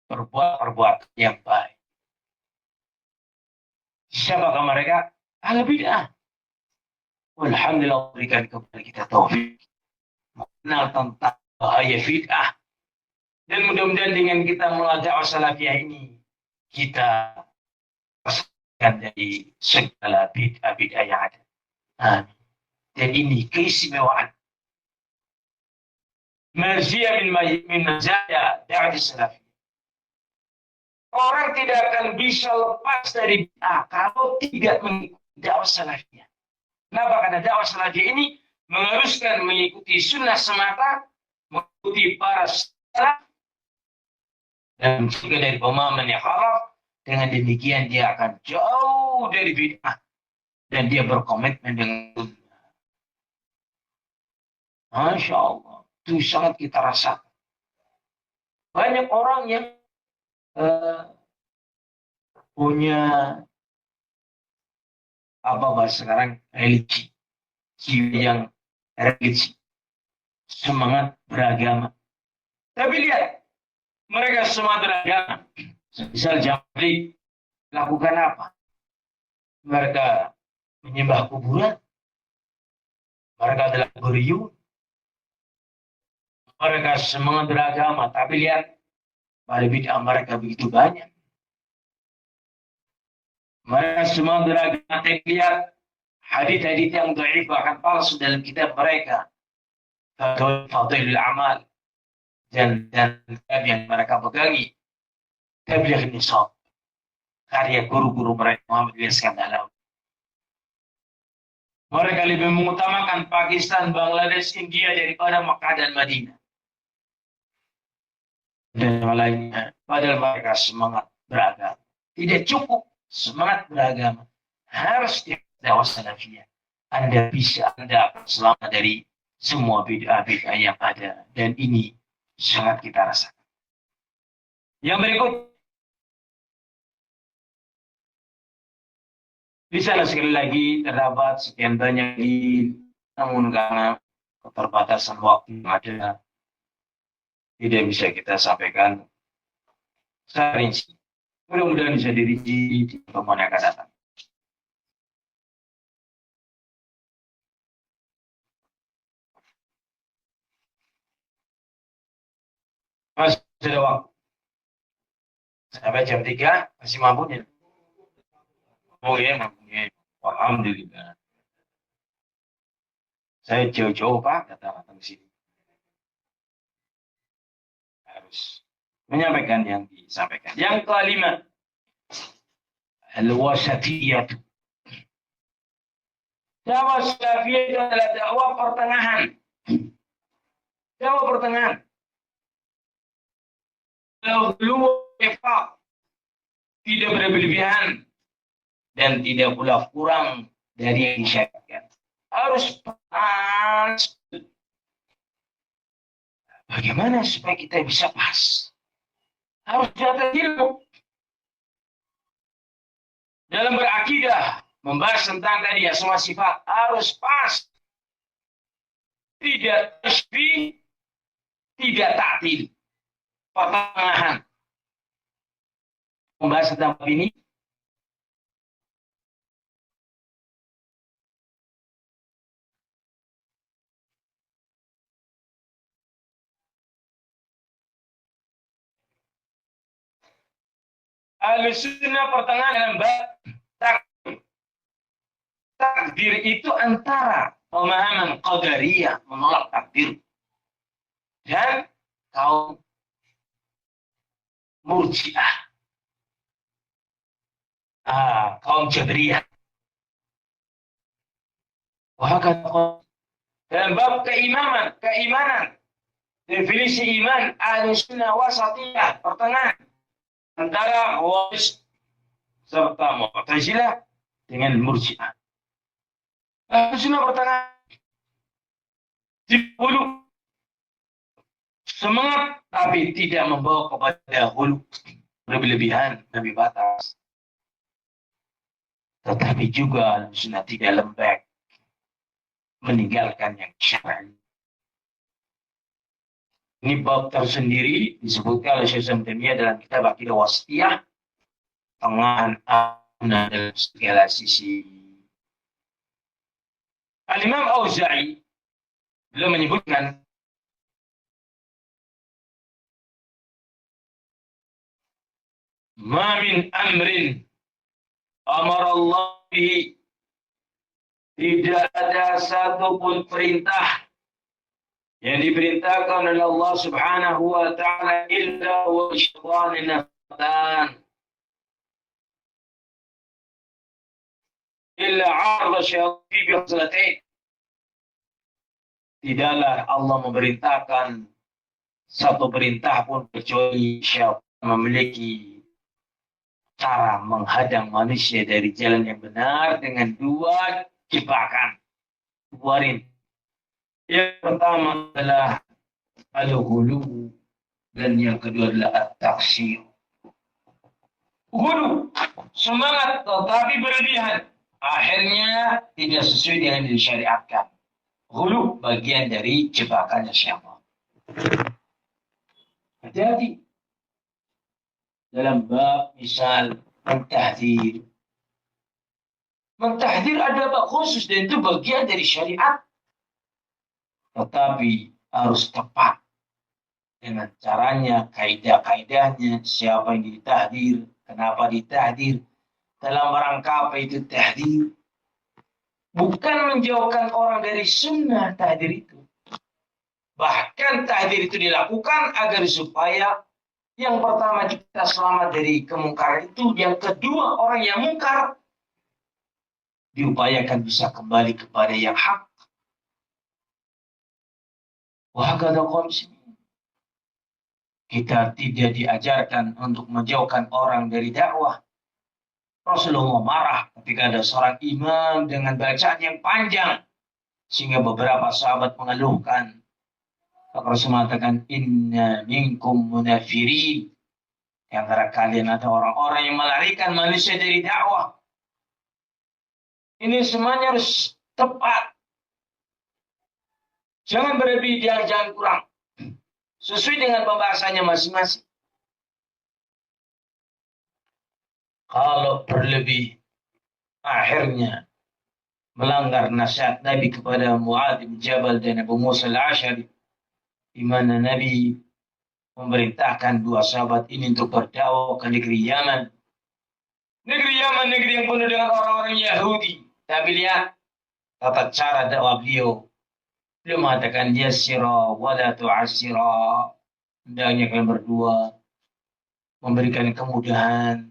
Speaker 2: berbuat perbuatan yang baik. Siapakah mereka? Ahli bid'ah. Alhamdulillah berikan kepada kita taufik mengenal tentang bahaya bid'ah. Dan mudah-mudahan dengan kita mengajak salafiyah ini kita bersihkan dari segala bid'ah yang ada. Amin. Dan ini keistimewaan. Maziyah min mazaya da'wah salafiyah. Orang tidak akan bisa lepas dari bid'ah kalau tidak mengikuti dakwah salafiyah. Kenapa? Karena dakwah salafiyah ini mengharuskan mengikuti sunnah semata, mengikuti para salaf, dan juga dari pemahaman yang khalaf. Dengan demikian dia akan jauh dari bid'ah dan dia berkomitmen dengan sunnah. Masya Allah, itu sangat kita rasakan. Banyak orang yang punya apa bahasa sekarang religi, jiwa yang religi, semangat beragama. Tapi lihat, mereka semua beragama. Misal Jabri lakukan apa? Mereka menyembah kuburan. Mereka adalah guriyun. Mereka semangat beragama. Tapi lihat, pada bid'ah mereka begitu banyak. Mereka semua beragama. Tapi lihat, hadith-hadith yang dhaif bahkan palsu dalam kitab mereka. Fadilul amal. Dan yang mereka pegangi. Tabligh nisab. Karya guru-guru mereka Muhammad Ilyas Kandalawi. Mereka lebih mengutamakan Pakistan, Bangladesh, India daripada Makkah dan Madinah. Dan yang lainnya, padahal mereka semangat beragama. Tidak cukup semangat beragama. Harus dakwah salafiyah. Anda akan selamat dari semua bid'ah-bid'ah yang ada. Dan ini sangat kita rasakan. Yang berikut, Di sana sekali lagi terdapat sekian banyak namun karena keterbatasan waktu yang ada, tidak bisa kita sampaikan secara rinci. Mudah-mudahan bisa dirinci di pertemuan yang akan datang. Masih ada waktu. Sampai jam 3 masih mampu ya? Oh iya, mampu ya. Alhamdulillah. Saya jauh-jauh Pak datang ke sini. Harus menyampaikan yang disampaikan. Yang kelima, al-wasatiyah. Dakwah salafiyah itu adalah dakwah pertengahan. Dakwah pertengahan. Lalu tidak berlebihan dan tidak pula kurang dari yang disyariatkan. Harus pas. Bagaimana supaya kita bisa pas? Harus ada ilmu. Dalam berakidah, membahas tentang tadi semua sifat harus pas. Tidak tasbih, tidak ta'til. Pertengahan. Membahas tentang ini. Al-Sunnah pertengahan dalam bab takdir. Takdir itu antara pemahaman qadariyah menolak takdir dan kaum murji'ah, kaum jabriyah. Dalam bab keimanan, definisi iman Ahlussunnah wasatiyah pertengahan antara Khawarij serta Mu'tazilah dengan Murji'ah. Ahlussunnah pertengahan hulu semangat tapi tidak membawa kepada hulu berlebihan, lebih batas. Tetapi juga Ahlussunnah tidak lembek meninggalkan yang syar'i. Ini bab tersendiri disebutkan oleh Syekh Islam Taimiyah dalam kitab Aqidah Wasithiyah, tengahan dalam segala sisi. Al-Imam Auza'i beliau menyebutkan ma min amrin amara Allah bihi, tidak ada satupun perintah yang diperintahkan oleh Allah Subhanahu wa taala illa wa syaitan nafatan illa 'arada syaitan bi salatain. Tidaklah Allah memerintahkan satu perintah pun kecuali syaitan memiliki cara menghadang manusia dari jalan yang benar dengan dua jebakan, dua rin. Yang pertama adalah al-ghulu dan yang kedua adalah at-taksir. Ghulu, semangat tetapi berlebihan, akhirnya tidak sesuai dengan yang disyariatkan. Ghulu bagian dari jebakannya syaitan. Hati-hati dalam bab misal mentahdzir. Mentahdzir ada bab khusus dan itu bagian dari syariat. Tetapi harus tepat dengan caranya, kaidah-kaidahnya, siapa yang ditahdir, kenapa ditahdir, dalam rangka apa itu tahdir. Bukan menjauhkan orang dari sunnah tahdir itu. Bahkan tahdir itu dilakukan agar supaya yang pertama kita selamat dari kemungkaran itu, yang kedua orang yang mungkar diupayakan bisa kembali kepada yang hak. Kita tidak diajarkan untuk menjauhkan orang dari dakwah. Rasulullah marah ketika ada seorang imam dengan bacaan yang panjang sehingga beberapa sahabat mengeluhkan. Rasul mengatakan, inna minkum munafirin. Di antara kalian ada orang-orang yang melarikan manusia dari dakwah. Ini semuanya harus tepat. Jangan berlebih, jangan kurang. Sesuai dengan pembahasannya masing-masing. Kalau berlebih, akhirnya melanggar nasihat Nabi kepada Mu'adz bin Jabal dan Abu Musa al-Asy'ari, di mana Nabi memerintahkan dua sahabat ini untuk berdakwah ke negeri Yaman. Negeri Yaman, negeri yang penuh dengan orang-orang Yahudi. Tapi lihat tata cara dakwah beliau. Beliau mengatakan, yassira wa la tu'assira. Hendaknya kalian berdua memberikan kemudahan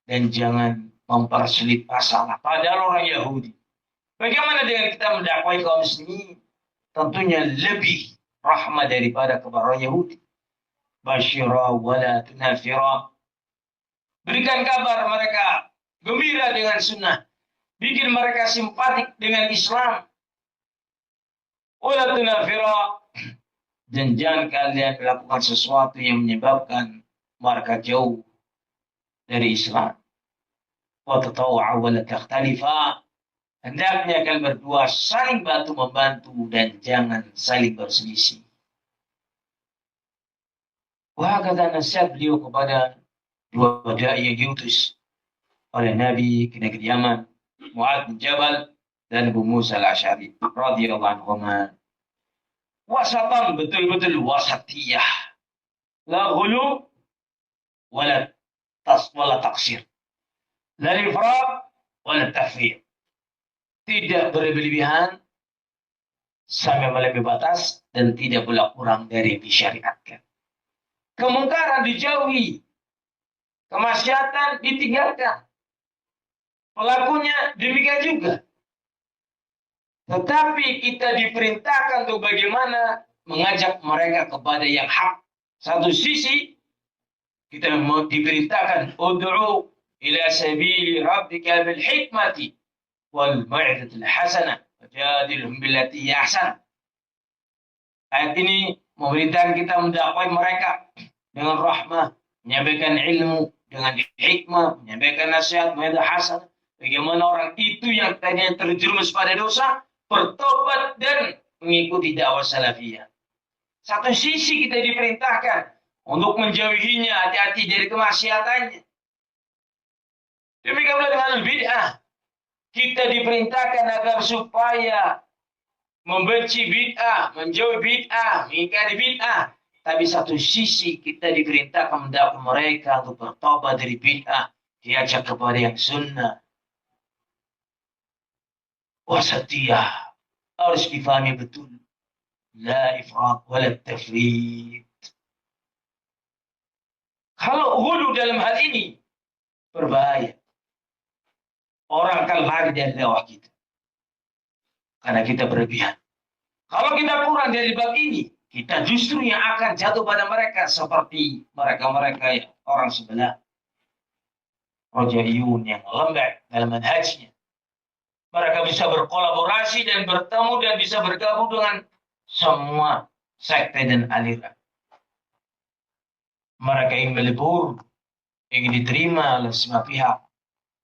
Speaker 2: dan jangan mempersulit masalah. Padahal orang Yahudi. Bagaimana dengan kita mendakwai kaum muslimin? Tentunya lebih rahmat daripada kepada orang Yahudi. Basyira wa la tunafira. Berikan kabar mereka gembira dengan sunnah. Bikin mereka simpatik dengan Islam. Wa la tunafira. Dan jangan kalian melakukan sesuatu yang menyebabkan mereka jauh dari Islam. Wa tatawa'u wa la takhtalifa. Hendaknya kalian berdua saling bantu-membantu dan jangan saling berselisih. Wah, kata nasihat beliau kepada dua dai yang diutus oleh Nabi ke negeri Yaman, Mu'adz bin Jabal dan Abu Musa al-Asy'ari radhiyallahu anhuma. Wasatan, betul-betul wasatiyah. La ghulu wala taksir. La ifrat wala tafriq. Tidak berlebihan sampai melebihi batas dan tidak pula kurang dari yang disyariatkan. Kemungkaran dijauhi, kemaksiatan ditinggalkan. Pelakunya demikian juga. Tetapi kita diperintahkan untuk bagaimana mengajak mereka kepada yang hak. Satu sisi kita diperintahkan ud'u ila sabili rabbika bil hikmati wal mau'izatil hasanah wajadilhum billati ahsan. Ayat ini memerintahkan kita mendakwai mereka dengan rahmah, menyampaikan ilmu dengan hikmah, menyampaikan nasihat, mau'izah hasanah. Bagaimana orang itu yang tadinya terjerumus pada dosa bertobat dan mengikuti dakwah salafiyah. Satu sisi kita diperintahkan untuk menjauhinya, hati-hati dari kemaksiatannya. Demikian pula dengan bid'ah. Kita diperintahkan agar supaya membenci bid'ah, menjauhi bid'ah, mengingkari bid'ah. Tapi satu sisi kita diperintahkan mendakwai mereka untuk bertobat dari bid'ah, diajak kepada yang sunnah. Wasatiyah harus difahami betul. La ifrat wala tafrit. Kalau hulu dalam hal ini berbahaya. Orang akan lari dari dakwah kita. Karena kita berlebihan. Kalau kita kurang dari bab ini, kita justru yang akan jatuh pada mereka seperti mereka-mereka orang sebelah. Rojaiyun yang lembek dalam manhajnya. Mereka bisa berkolaborasi dan bertemu dan bisa bergabung dengan semua sekte dan aliran. Mereka ingin melebur, ingin diterima oleh semua pihak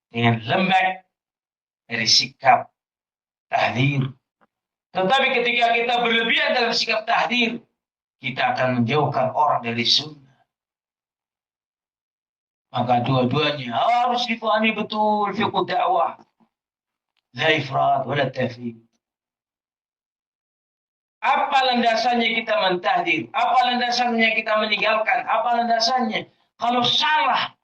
Speaker 2: dengan lembek dari sikap tahdir. Tetapi ketika kita berlebihan dalam sikap tahdir, kita akan menjauhkan orang dari sunnah. Maka dua-duanya harus dipahami betul fiqh dakwah. La ifrat wala tafrid. Apa landasannya kita mentahdir? Apa landasannya kita meninggalkan? Apa landasannya? Kalau salah,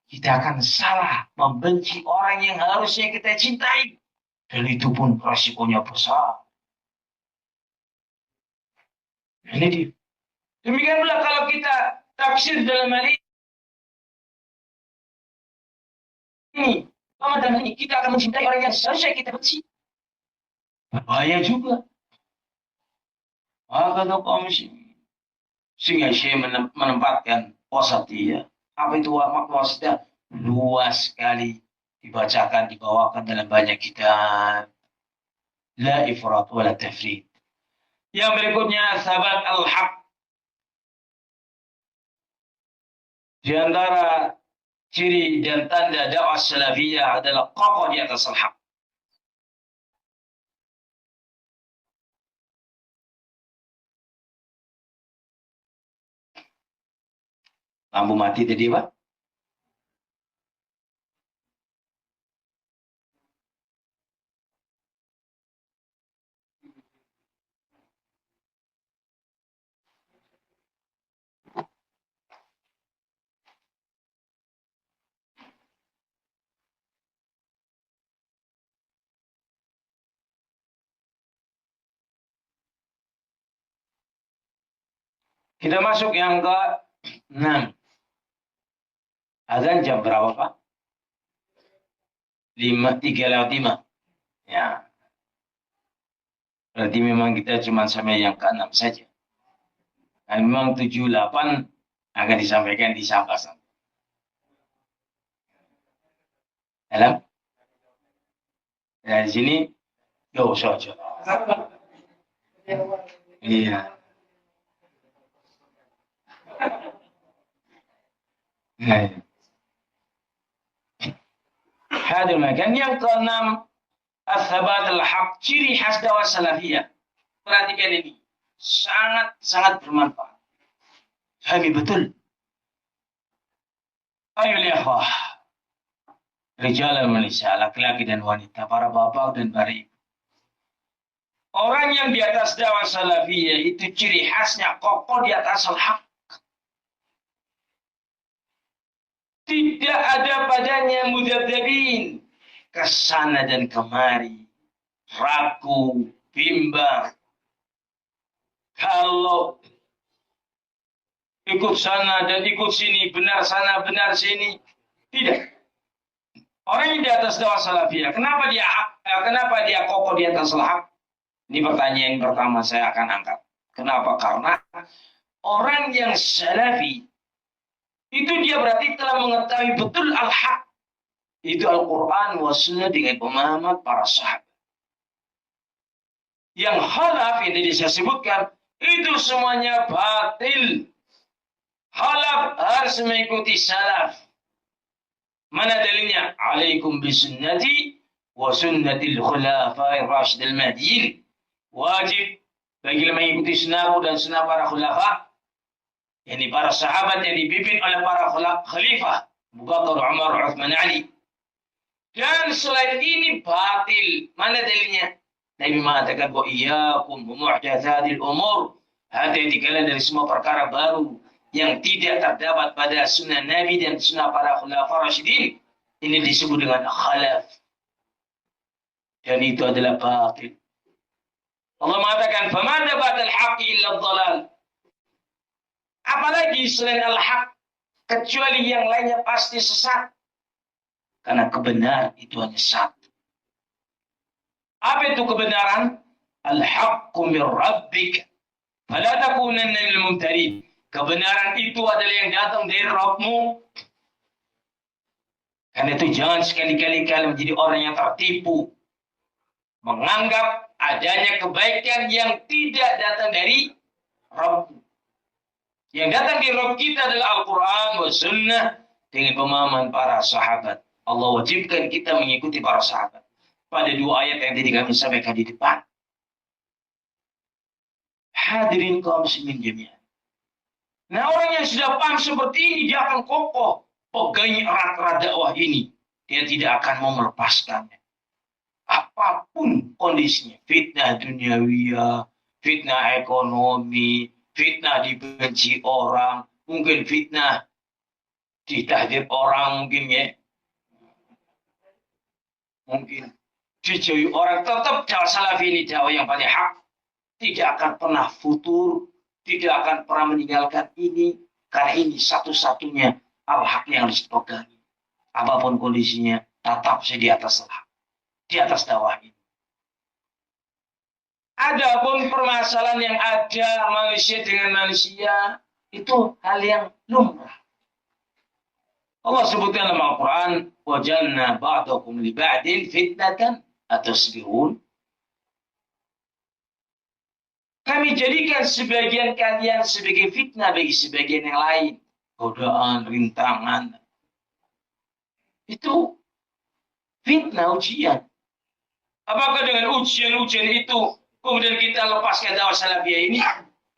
Speaker 2: kita akan salah membenci orang yang harusnya kita cintai. Dan itu pun resikonya besar. Ini dia. Demikian pula kalau kita tafsir dalam hal ini, dalam ini kita akan mencintai orang yang seharusnya kita benci. Bahaya juga. Maka kaum muslimin sehingga Syekh menempatkan wasatiyah. Apa itu wasatiyah? Luas sekali dibacakan, dibawakan dalam banyak kitab. La ifrat wala tafrid. Yang berikutnya sahabat al-haq. Di antara ciri dan tanda dakwah salafiyah adalah kokoh di atas al-haq. Lampu mati tadi Pak. Kita masuk yang ke 6. Azan jam berapa Pak? 3:05. Ya. Berarti memang kita cuma sampai yang ke-6 saja. Nah, memang 7-8 akan disampaikan di Sabah. Dalam? Dari sini, yo, sojo. Iya. Hadir makan yang ke-6 as-sabat al-haq, ciri khas dakwah salafiyah. Perhatikan ini, sangat bermanfaat. Fahami betul. Ayo ikhwah, rijal dan wanita, laki-laki dan wanita, para bapak dan para ibu. Orang yang di atas dakwah salafiyah itu ciri khasnya kokoh di atas al-haq. Tidak ada padanya mudzabzabin, kesana dan kemari, ragu, bimbang. Kalau ikut sana dan ikut sini, benar sana, benar sini, tidak. Orang yang di atas dakwah salafiyah, kenapa dia kokoh di atas al-haq? Ini pertanyaan pertama saya akan angkat. Kenapa? Karena orang yang salafi itu dia berarti telah mengetahui betul al-haq. Itu Al-Quran wa sunnah dengan pemahaman para sahabat. Yang khalaf yang tadi saya sebutkan, itu semuanya batil. Khalaf harus mengikuti salaf. Mana dalilnya? Alaikum bisunnati wa sunnatil khulafa'ir rasyidil mahdiyin. Wajib bagi mengikuti sunnahku dan sunnah para khulafa, yakni para sahabat yang dipimpin oleh para khalifah Abu Bakar, Umar, Uthman, Ali. Dan selain ini batil. Mana dalilnya? Nabi mengatakan bahwa iyyakum muhdatsatil umur, hati-hati kalian dari semua perkara baru yang tidak terdapat pada sunnah Nabi dan sunnah para khulafa rasyidin. Ini disebut dengan khalaf. Dan itu adalah batil. Allah mengatakan, "Famada ba'dal haqqi illa dhalal." Apalagi selain al-haq, kecuali yang lainnya pasti sesat. Karena kebenaran itu hanya satu. Apa itu kebenaran? Al-haqqu min rabbik. Fala takunanna minal mumtarin. Kebenaran itu adalah yang datang dari Rabbmu. Karena itu jangan sekali-kali kalian menjadi orang yang tertipu. Menganggap adanya kebaikan yang tidak datang dari Rabb. Yang datang dari Rabb kita adalah Al-Quran wa Sunnah dengan pemahaman para sahabat. Allah wajibkan kita mengikuti para sahabat. Pada 2 ayat yang tadi kami sampaikan di depan. Hadirin kaum muslimin jami'an. Nah, orang yang sudah paham seperti ini, dia akan kokoh pegangi erat-erat dakwah ini. Dia tidak akan mau melepaskannya. Apapun kondisinya, fitnah duniawiyah, fitnah ekonomi, fitnah dibenci orang, mungkin fitnah ditahdir orang, mungkin ya, mungkin dijauhi orang, tetap dakwah salafi ini dakwah yang paling hak, tidak akan pernah futur, tidak akan pernah meninggalkan ini, karena ini satu-satunya al-haq yang harus dipegangi. Apapun kondisinya, tetap saya di atas al-haq. Di atas dakwah ini. Adapun permasalahan yang ada manusia dengan manusia itu hal yang lumrah. Allah sebutkan dalam Al-Quran, wajalna ba'dakum li ba'din fitnatan atasbihun. Kami jadikan sebagian kalian sebagai fitnah bagi sebagian yang lain. Godaan, rintangan. Itu fitnah, ujian. Apakah dengan ujian-ujian itu kemudian kita lepaskan dakwah salafiyah ini?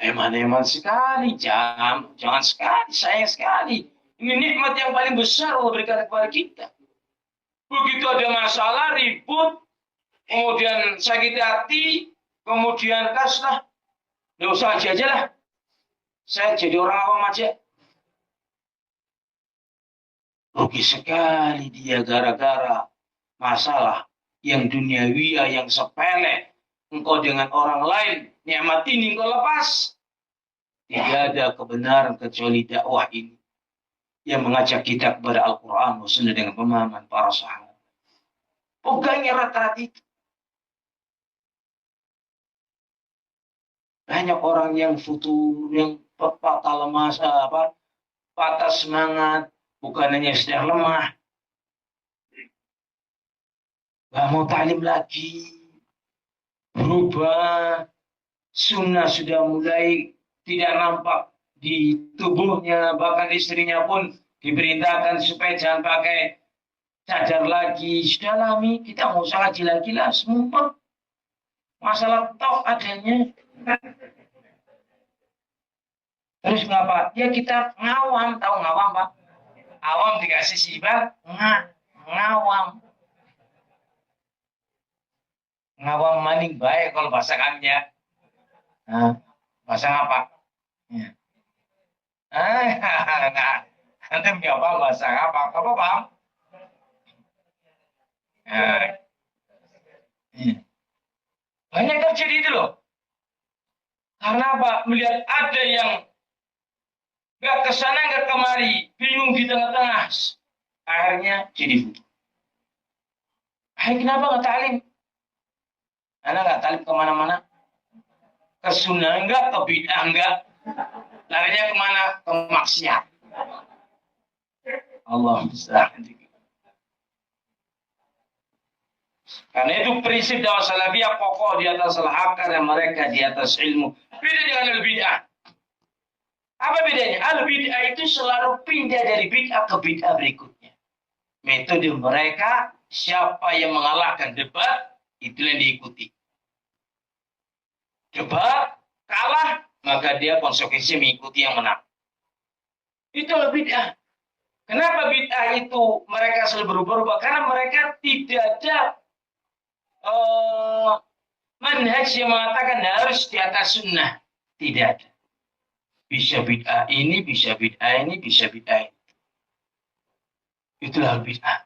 Speaker 2: Eman-eman sekali, jangan sekali, sayang sekali. Ini nikmat yang paling besar Allah berikan kepada kita. Begitu ada masalah, ribut, kemudian sakit hati, kemudian kaslah, nggak usah aja lah. Saya jadi orang awam aja. Rugi sekali dia gara-gara masalah yang duniawi, yang sepele. Engkau dengan orang lain, nikmat ini engkau lepas. Tidak ada kebenaran kecuali dakwah ini yang mengajak kita kepada Al-Quran Sunnah dengan pemahaman para sahabat. Pegangnya erat-erat itu. Banyak orang yang futur, yang patah lemah, patah semangat, bukan hanya sedang lemah, gak mau taklim lagi, berubah, sunnah sudah mulai tidak nampak di tubuhnya, bahkan istrinya pun diperintahkan supaya jangan pakai cadar lagi. Sudah lami, kita mau usah ngaji lagi lah, semua masalah toh adanya. Terus ngapa? Ya kita ngawam, tahu ngawam Pak? Awam dikasih sibah, ngawam. Ngawam maning baik kalau bahasa kami ya. Nah, bahasa apa? Ya. Nah, nanti apa bahasa apa? Apa paham? Nah, ya. Banyak terjadi itu loh. Karena apa? Melihat ada yang gak kesana gak kemari, bingung di tengah-tengah. Akhirnya jadi butuh. Kenapa gak talim? Anak gak talim kemana-mana. Ke sunnah enggak, ke bid'ah enggak. Larinya kemana? Ke maksiat. Allah musta'an. Karena itu prinsip dakwah salafiyah kokoh di atas al-haq dan mereka di atas ilmu. Beda dengan al-bid'ah. Apa bedanya? Al-bid'ah itu selalu pindah dari bid'ah ke bid'ah berikutnya. Metode mereka, siapa yang mengalahkan debat, itu yang diikuti. Debat, kalah, maka dia konsekuensi mengikuti yang menang. Itu bid'ah. Kenapa bid'ah itu mereka selalu berubah-ubah? Karena mereka tidak ada manhaj yang mengatakan harus di atas sunnah. Tidak ada. Bisa bid'ah ini, bisa bid'ah ini, bisa bid'ah ini. Itulah bid'ah.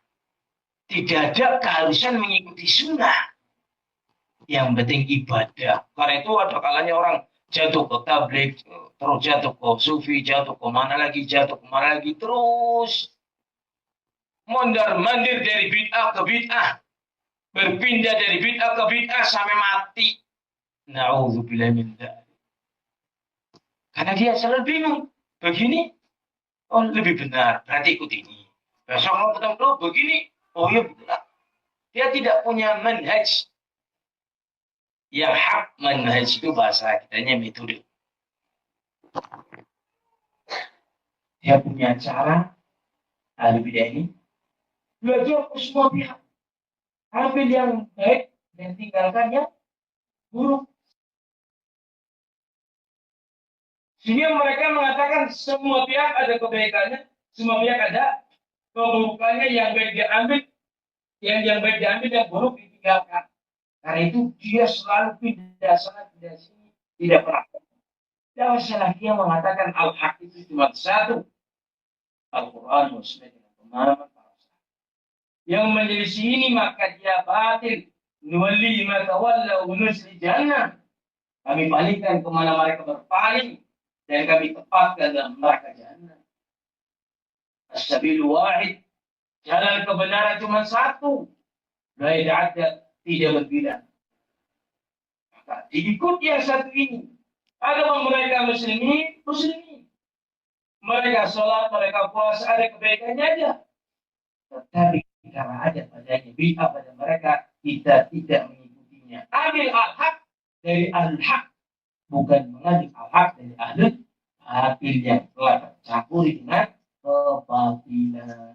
Speaker 2: Tidak ada keharusan mengikuti sunnah. Yang penting ibadah. Karena itu ada kalanya orang jatuh ke tabligh, terus jatuh ke sufi, jatuh ke mana lagi, terus mondar-mandir dari bid'ah ke bid'ah. Berpindah dari bid'ah ke bid'ah sampai mati. Na'udzubillah min dzalik. Karena dia selalu bingung. Begini, oh lebih benar, berarti ikut ini. Besok mau ketemu begini, oh iya benar. Dia tidak punya manhaj. Yang hak manhaj itu bahasa kitanya metode. Dia punya cara, ahli bidah ini, belajar ke semua pihak. Ambil yang baik dan tinggalkan yang buruk. Sehingga mereka mengatakan semua pihak ada kebaikannya, semua pihak ada keburukannya, yang baik diambil, yang baik diambil, yang buruk ditinggalkan. Karena itu dia selalu pindah sana, pindah sini, tidak pernah. Dakwah salafiyah mengatakan al-haq itu cuma satu, Al-Quran Muslim dengan pemahaman para sahabat. Yang menyelisih ini maka dia batil. Nuwalli ma tawalla wa nusli jannah. Kami palingkan kemana mereka berpaling dan kami tempatkan dalam neraka jannah. As-sabil wahid. Jalan kebenaran cuma satu. La yad'adda, tidak berbilang. Maka diikut yang satu ini. Ada mereka muslimin. Mereka sholat, mereka puasa, ada kebaikannya aja. Tetapi karena ada padanya bid'ah pada mereka, kita tidak mengikutinya. Ambil al-haq dari al-haq, bukan mengambil al-haq dari al-haq, batil yang telah tercampur dengan kebatilan.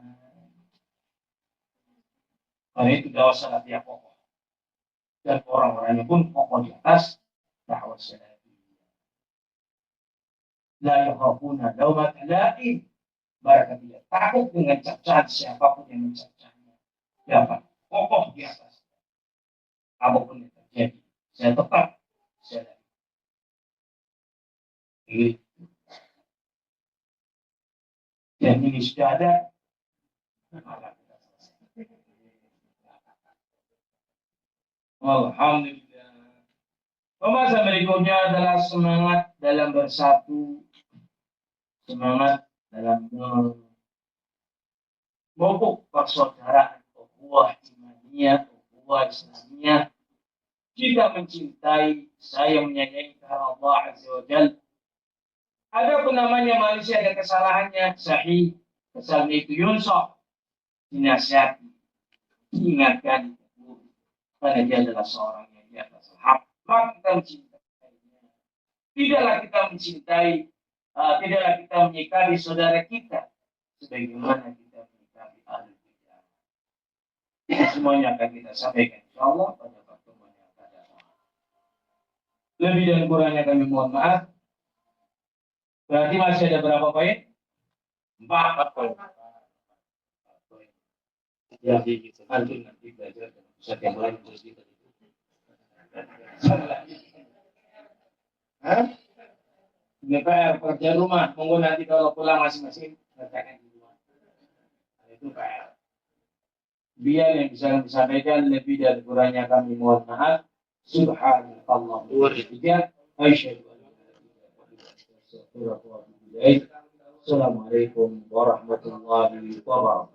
Speaker 2: Karena itu dakwah salafiyah kokoh. Dan orang-orangnya pun kokoh di atas dakwah salafiyah.
Speaker 1: La yakhafuna lawmat laim. Mereka tidak takut dengan cacian siapapun yang mencacahnya. Dapat kokoh di atas. Apapun yang terjadi, saya tetap saya ini. Dan ini sudah ada. Alhamdulillah. Pembahasan berikutnya adalah semangat dalam bersatu, semangat dalam memupuk persaudaraan, ukhuwah imaniyah, ukhuwah islamiyah. Kita mencintai, saya menyayangi karena Allah Azza wa Jalla. Ada pun namanya manusia ada kesalahannya, sahih, kesalahan itu yunsah, dinasihati, diingatkan, karena dia adalah seorang yang di atas hak. Maka kita mencintainya. Tidaklah kita mencintai, tidaklah kita menyikapi saudara kita sebagaimana kita menyikapi ahli kita. Semuanya akan kita sampaikan insyaallah pada pertemuan yang akan datang. Lebih dan kurangnya kami mohon maaf. Berarti masih ada berapa poin? 4 poin. Ya, nanti belajar Ustaz yang lain terus kita. Ini PR kerja rumah, monggo nanti kalau pulang masing-masing kerjakan di rumah. Itu PR. Biar yang bisa kami sampaikan lebih dan kurangnya kami mohon maaf. Subhanallah. Asyhadu an la ilaha illallah. Assalamualaikum warahmatullahi wabarakatuh.